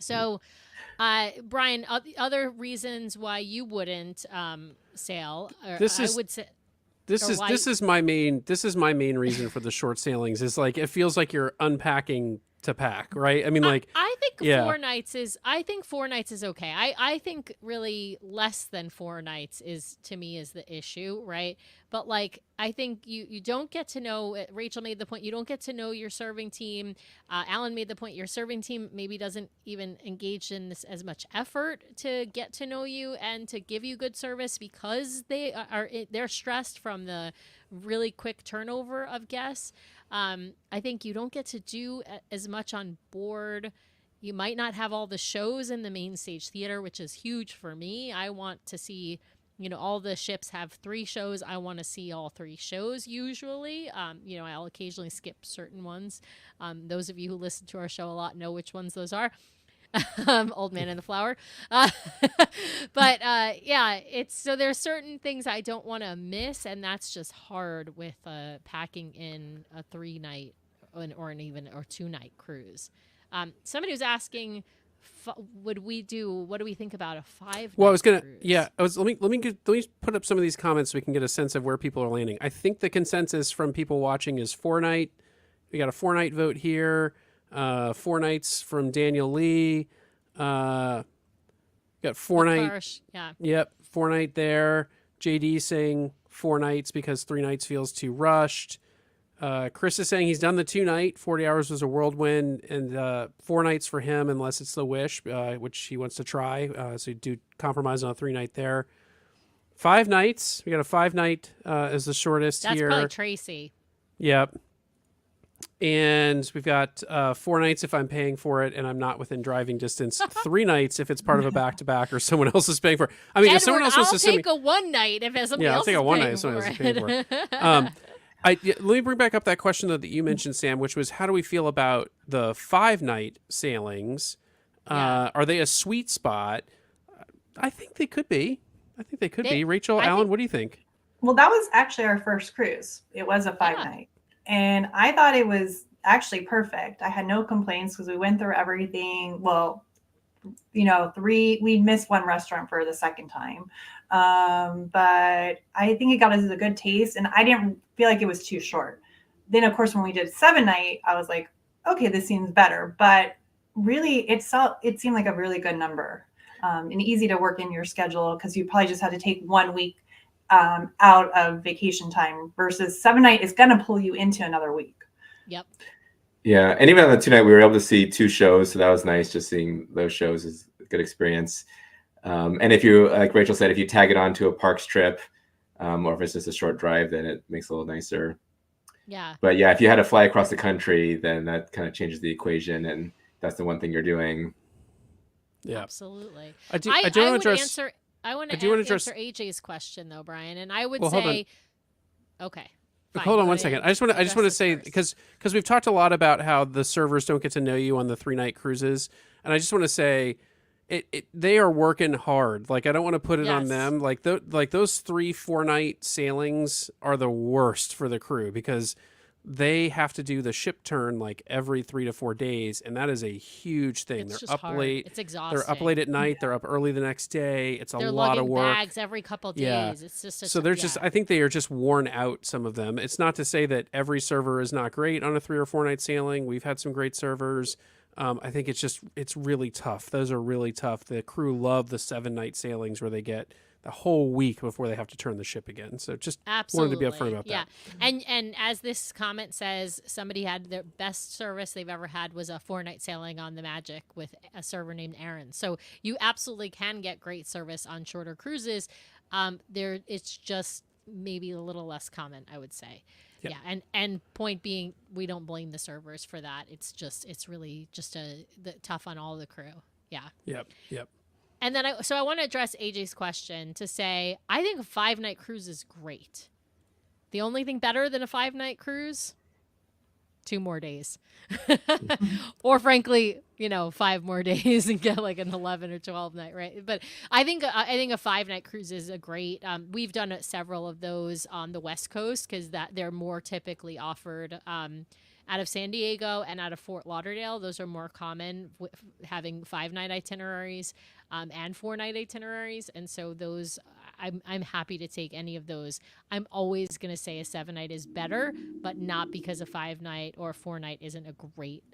So, Brian, other reasons why you wouldn't sail, I would say. This is my main reason for the short sailings is like it feels like you're unpacking to pack, right? I mean, like I think 4 nights is okay. I think really less than 4 nights is to me is the issue, right? But like I think you don't get to know. Rachel made the point you don't get to know your serving team. Alan made the point your serving team maybe doesn't even engage in this as much effort to get to know you and to give you good service because they're stressed from the really quick turnover of guests. I think you don't get to do as much on board. You might not have all the shows in the main stage theater, which is huge for me. I want to see all the ships have 3 shows. I want to see all 3 shows usually. I'll occasionally skip certain ones. Those of you who listen to our show a lot know which ones those are. Old Man and the Flower. But it's so there's certain things I don't want to miss, and that's just hard with packing in a 3-night or an even or 2-night cruise. Somebody was asking, what do we think about a 5-night Well, I was gonna, cruise? let me put up some of these comments so we can get a sense of where people are landing. I think the consensus from people watching is 4-night. We got a 4-night vote here. 4 nights from Daniel Lee. Got 4-night. Yeah. Yep, 4-night there. JD saying 4 nights because 3 nights feels too rushed. Chris is saying he's done the 2-night. 40 hours was a whirlwind, and 4 nights for him unless it's the wish, which he wants to try. So you do compromise on a 3-night there. 5 nights. We got a 5-night as the shortest That's here. probably Tracy. Yep. And we've got 4 nights if I'm paying for it and I'm not within driving distance. 3 nights if it's part of a back-to-back or someone else is paying for it. I mean, Edward, if someone else was I'll assuming, take a 1-night if somebody I'll else take is a 1 paying night if someone for else is paying for it. it. Let me bring back up that question that you mentioned, Sam, which was how do we feel about the 5-night sailings? Yeah. Are they a sweet spot? I think they could be. They- Rachel, I Alan, think- what do you think? Well, that was actually our first cruise. It was a 5-night. And I thought it was actually perfect. I had no complaints because we went through everything. Well, 3, we missed 1 restaurant for the second time. But I think it got us a good taste, and I didn't feel like it was too short. Then, of course, when we did 7-night, I was like, okay, this seems better. But really, it seemed like a really good number and easy to work in your schedule because you probably just had to take 1 week out of vacation time versus 7-night is going to pull you into another week. Yep. Yeah, and even on the 2-night, we were able to see 2 shows, so that was nice. Just seeing those shows is a good experience. And if you, like Rachel said, if you tag it onto a parks trip, or if it's just a short drive, then it makes it a little nicer. Yeah. But yeah, if you had to fly across the country, then that kind of changes the equation, and that's the one thing you're doing. Yeah, Absolutely. I do want to address. I want I to do wanna address- answer AJ's question though, Brian, and I would Well, hold say, okay. Fine, Hold on go one ahead. second. I just want Address to this say first. because we've talked a lot about how the servers don't get to know you on the 3-night cruises, and I just want to say they are working hard. Like I don't want to put it on Yes. them. Like those 3-4 night sailings are the worst for the crew because they have to do the ship turn like every 3 to 4 days, and that is a huge thing. It's They're just up hard. late. It's exhausting. They're up late at night. They're up early the next day. It's a They're lot of lugging work. bags every couple days. Yeah. It's just So there's just I think they are just worn out, some of them. It's not to say that every server is not great on a 3 or 4 night sailing. We've had some great servers. I think it's really tough. Those are really tough. The crew love the 7-night sailings where they get the whole week before they have to turn the ship again. So just Absolutely. wanted to be upfront about yeah. that. And as this comment says, somebody had their best service they've ever had was a 4-night sailing on the Magic with a server named Aaron. So you absolutely can get great service on shorter cruises. It's just maybe a little less common, I would say. Yep. Yeah, and point being, we don't blame the servers for that. It's really just tough on all the crew. Yeah. Yep. And then I want to address AJ's question to say, I think a 5-night cruise is great. The only thing better than a 5-night cruise, 2 more days. Or frankly, 5 more days and get like an 11 or 12 night, right? But I think a 5-night cruise is a great, we've done several of those on the West Coast because they're more typically offered out of San Diego and out of Fort Lauderdale. Those are more common, having 5-night itineraries and 4-night itineraries. And so those, I'm happy to take any of those. I'm always going to say a 7-night is better, but not because a 5-night or a 4-night isn't a great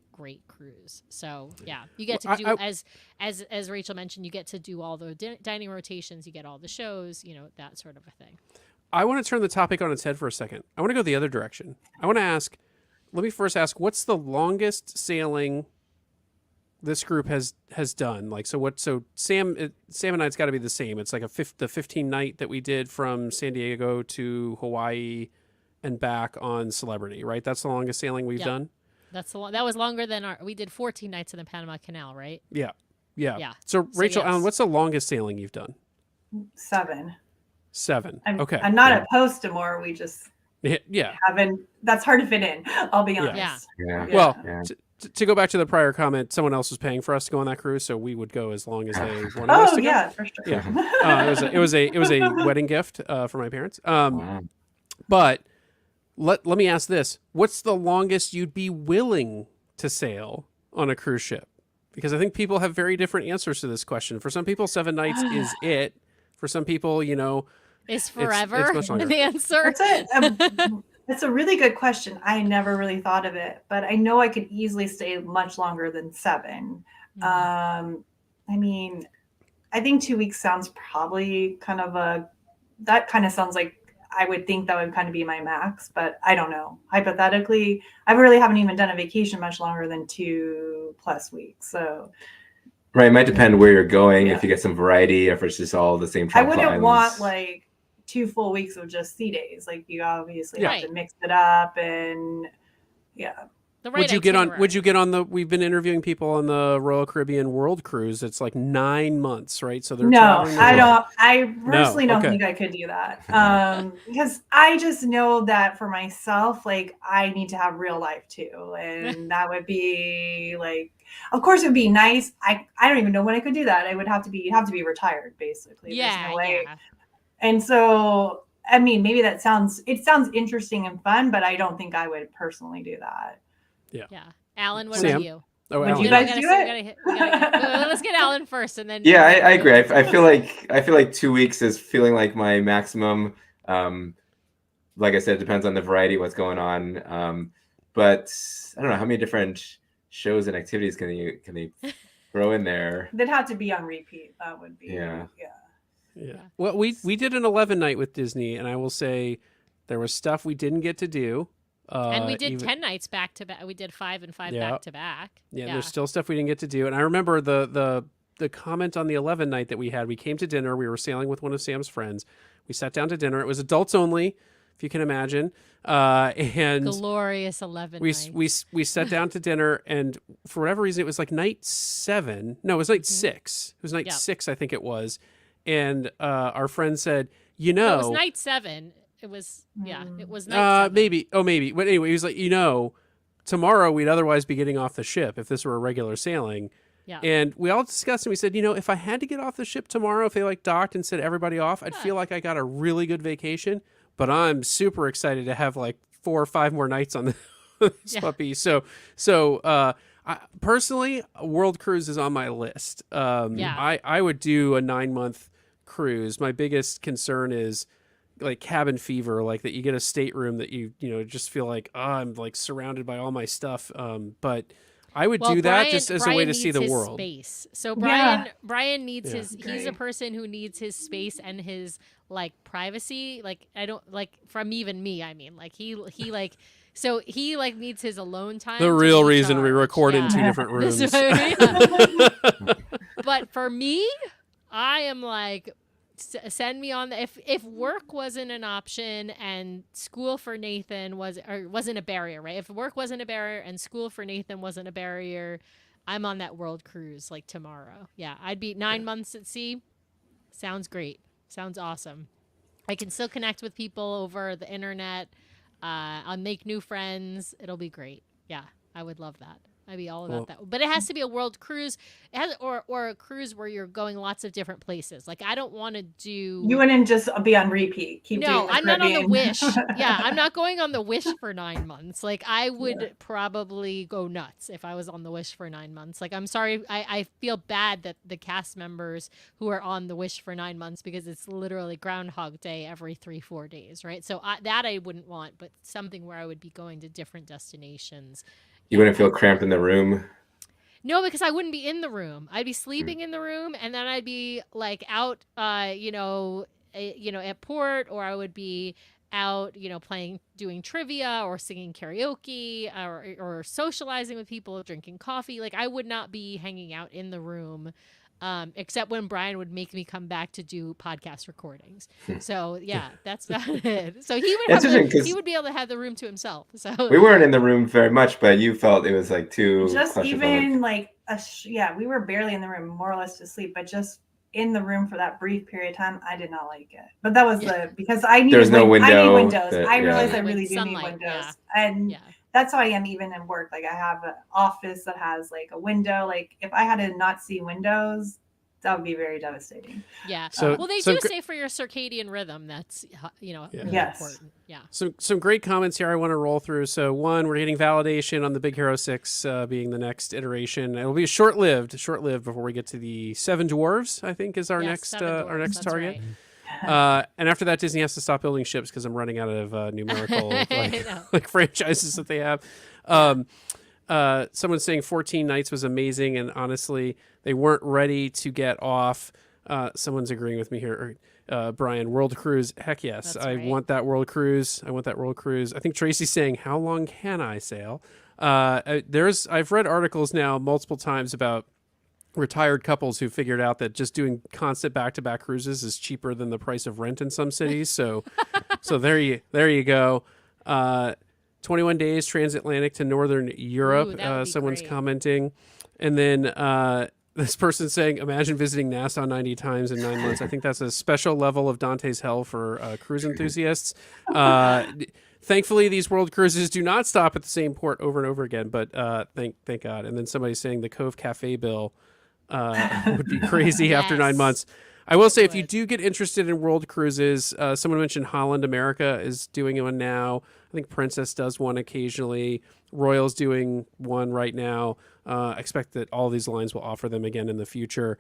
cruise. So yeah, you get to do, as Rachel mentioned, you get to do all the dining rotations, you get all the shows, that sort of a thing. I want to turn the topic on its head for a second. I want to go the other direction. Let me first ask, what's the longest sailing this group has done? Like, so Sam and I's got to be the same. It's like the 15-night that we did from San Diego to Hawaii and back on Celebrity, right? That's the longest sailing we've done. That was longer than we did 14 nights in the Panama Canal, right? Yeah. Yeah. So Rachel, yes. Alan, what's the longest sailing you've done? 7. 7. I'm Okay. I'm not opposed to more. We just Yeah. haven't. That's hard to fit in. I'll be Yeah. honest. Yeah. Well, Yeah. to go back to the prior comment, someone else was paying for us to go on that cruise, so we would go as long as they wanted us Oh to go. yeah, for sure. Yeah. It was a wedding gift for my parents. Wow. But let me ask this: what's the longest you'd be willing to sail on a cruise ship? Because I think people have very different answers to this question. For some people, 7 nights is it. For some people, Is forever much longer. an answer? That's a really good question. I never really thought of it, but I know I could easily stay much longer than 7. I mean, I think 2 weeks sounds probably that kind of sounds like I would think that would kind of be my max, but I don't know. Hypothetically, I really haven't even done a vacation much longer than 2+ weeks. So Right. It might depend where you're going, Yeah. if you get some variety, if it's just all the same I tropical wouldn't want islands. like 2 full weeks of just sea days. Like you obviously Yeah. have to mix it up and yeah. The right Would you get on? itinerary. Would you get on the? We've been interviewing people on the Royal Caribbean World Cruise. It's like 9 months, right? So they're No, traveling the I world. don't. I personally don't okay. think I could do that. Because I just know that for myself, like I need to have real life too, and that would be like, of course, it would be nice. I don't even know when I could do that. I would have to be retired, basically. There's Yeah, no way. yeah. And so, I mean, maybe it sounds interesting and fun, but I don't think I would personally do that. Yeah. Alan, what Sam? about you? Oh, Would Alan. you No, guys do we it? gotta hit- let's get Alan first, and then Yeah, I agree. I feel like 2 weeks is feeling like my maximum. Like I said, it depends on the variety, what's going on. But I don't know how many different shows and activities can they throw in there. They'd have to be on repeat. That would be Yeah. Yeah. Well, we did an 11 night with Disney, and I will say there was stuff we didn't get to do. And we did 10 nights back to back. We did 5 and 5 back to back. Yeah, there's still stuff we didn't get to do. And I remember the comment on the 11 night that we had. We came to dinner. We were sailing with one of Sam's friends. We sat down to dinner. It was adults only, if you can imagine. And glorious 11 nights. we sat down to dinner, and for whatever reason, it was like night 7. No, it was night 6. It was night 6, I think it was. And our friend said, No, it was night 7. It was it was night 7. maybe. But anyway, he was like, tomorrow we'd otherwise be getting off the ship if this were a regular sailing. Yeah. And we all discussed, and we said, if I had to get off the ship tomorrow, if they like docked and said everybody off, I'd feel like I got a really good vacation. But I'm super excited to have like 4 or 5 more nights on this puppy. So personally, World Cruise is on my list. I would do a 9-month cruise. My biggest concern is like cabin fever, like that you get a stateroom that you just feel like, I'm like surrounded by all my stuff. But I would do that just as a way to see the world. Space. So Brian needs he's a Great. person who needs his space and his like privacy. Like I don't like from even me. I mean, like he like. So he like needs his alone time. The real reason we record in 2 different rooms. But for me, I am like, send me on if work wasn't an option and school for Nathan wasn't a barrier, right? If work wasn't a barrier and school for Nathan wasn't a barrier, I'm on that world cruise like tomorrow. Yeah, I'd be 9 months at sea. Sounds great. Sounds awesome. I can still connect with people over the internet. I'll make new friends. It'll be great. Yeah, I would love that. I'd be all about that. But it has to be a world cruise. It has, or a cruise where you're going lots of different places. Like I don't want to do. You wouldn't just be on repeat. No, I'm not on the Wish. Yeah, I'm not going on the Wish for 9 months. Like I would probably go nuts if I was on the Wish for 9 months. Like I'm sorry, I feel bad that the cast members who are on the Wish for 9 months because it's literally Groundhog Day every 3-4 days, right? So that I wouldn't want, but something where I would be going to different destinations. You wouldn't feel cramped in the room? No, because I wouldn't be in the room. I'd be sleeping in the room, and then I'd be like out, at port, or I would be out, doing trivia or singing karaoke or socializing with people, drinking coffee. Like I would not be hanging out in the room. Except when Brian would make me come back to do podcast recordings. So yeah, that's not it. So he would be able to have the room to himself. So we weren't in the room very much, but you felt it was like too just claustrophobic. even like we were barely in the room, more or less to sleep, but just in the room for that brief period of time, I did not like it. But that was because I need There's no window. I need windows. I realized I Yeah. really do Sunlight, need windows. yeah. And that's how I am even in work. Like I have an office that has like a window. Like if I had to not see windows, that would be very devastating. Yeah. So- well, they so do gr- say for your circadian rhythm, that's, really Yes. important. Yeah. Some great comments here I want to roll through. So one, we're getting validation on the Big Hero 6 being the next iteration. It'll be short-lived before we get to the Seven Dwarves, I think is our Yes, next Seven Dwarfs, next that's target. right. And after that, Disney has to stop building ships because I'm running out of numerical I know. like franchises that they have. Someone's saying 14 Nights was amazing, and honestly, they weren't ready to get off. Someone's agreeing with me here. Brian, World Cruise, heck yes. That's I right. want that World Cruise. I think Tracy's saying, how long can I sail? I've read articles now multiple times about retired couples who figured out that just doing constant back-to-back cruises is cheaper than the price of rent in some cities. So there you go. 21 days transatlantic to Northern Europe. Ooh, that would be Someone's great. commenting. And then this person saying, imagine visiting Nassau 90 times in 9 months. I think that's a special level of Dante's Hell for cruise enthusiasts. Thankfully, these world cruises do not stop at the same port over and over again, but thank God. And then somebody's saying the Cove Cafe bill would be crazy after 9 Yes. months. I will say, if you would. do get interested in world cruises, someone mentioned Holland America is doing one now. I think Princess does one occasionally. Royal's doing one right now. I expect that all these lines will offer them again in the future.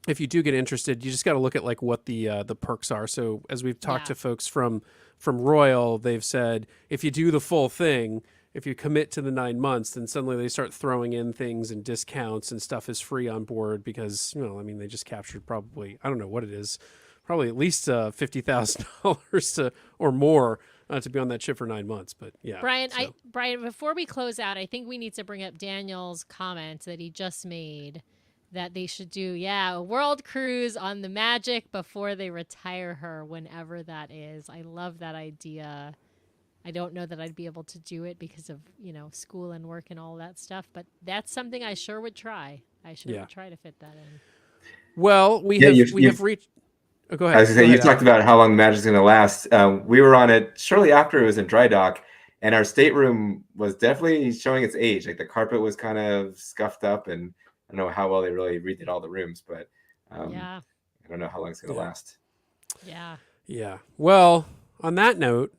If you do get interested, you just got to look at like what the perks are. So as we've talked to folks from Royal, they've said if you do the full thing, if you commit to the 9 months, then suddenly they start throwing in things and discounts and stuff is free on board because, they just captured probably, I don't know what it is, probably at least $50,000 or more to be on that ship for 9 months. But yeah. Brian, so. Brian, before we close out, I think we need to bring up Daniel's comment that he just made that they should do, a world cruise on the Magic before they retire her, whenever that is. I love that idea. I don't know that I'd be able to do it because of, school and work and all that stuff, but that's something I sure would try. I sure would try to fit that in. Well, we have reached. Oh, go ahead. I was going to say, you talked about how long the Magic's going to last. We were on it shortly after it was in dry dock, and our stateroom was definitely showing its age. Like the carpet was kind of scuffed up, and I don't know how well they really redid all the rooms, but I don't know how long it's going to last. Yeah. Yeah. Well, on that note,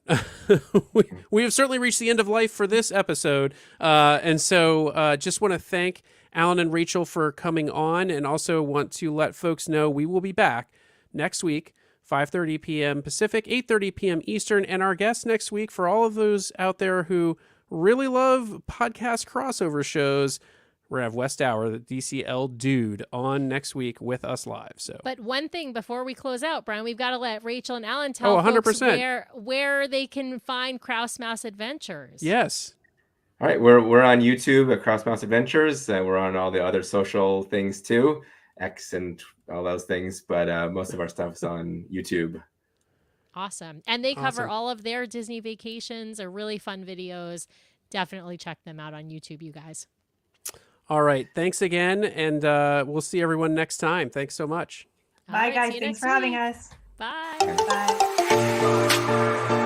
we have certainly reached the end of life for this episode. And so just want to thank Alan and Rachel for coming on, and also want to let folks know we will be back next week, 5:30 p.m. Pacific, 8:30 p.m. Eastern. And our guest next week, for all of those out there who really love podcast crossover shows, we're going to have West Hour, the DCL dude, on next week with us live. So, But one thing before we close out, Brian, we've got to let Rachel and Alan tell 100%. folks where they can find Krause Mouse Adventures. yes. All right, we're on YouTube at Krause Mouse Adventures, and we're on all the other social things too, X and all those things. But most of our stuff is on YouTube. Awesome. And they cover Awesome. all of their Disney vacations or really fun videos. Definitely check them out on YouTube, you guys. All right. Thanks again. And we'll see everyone next time. Thanks so much. All Bye, right, guys. see you Thanks next for having week. us. Bye. Bye.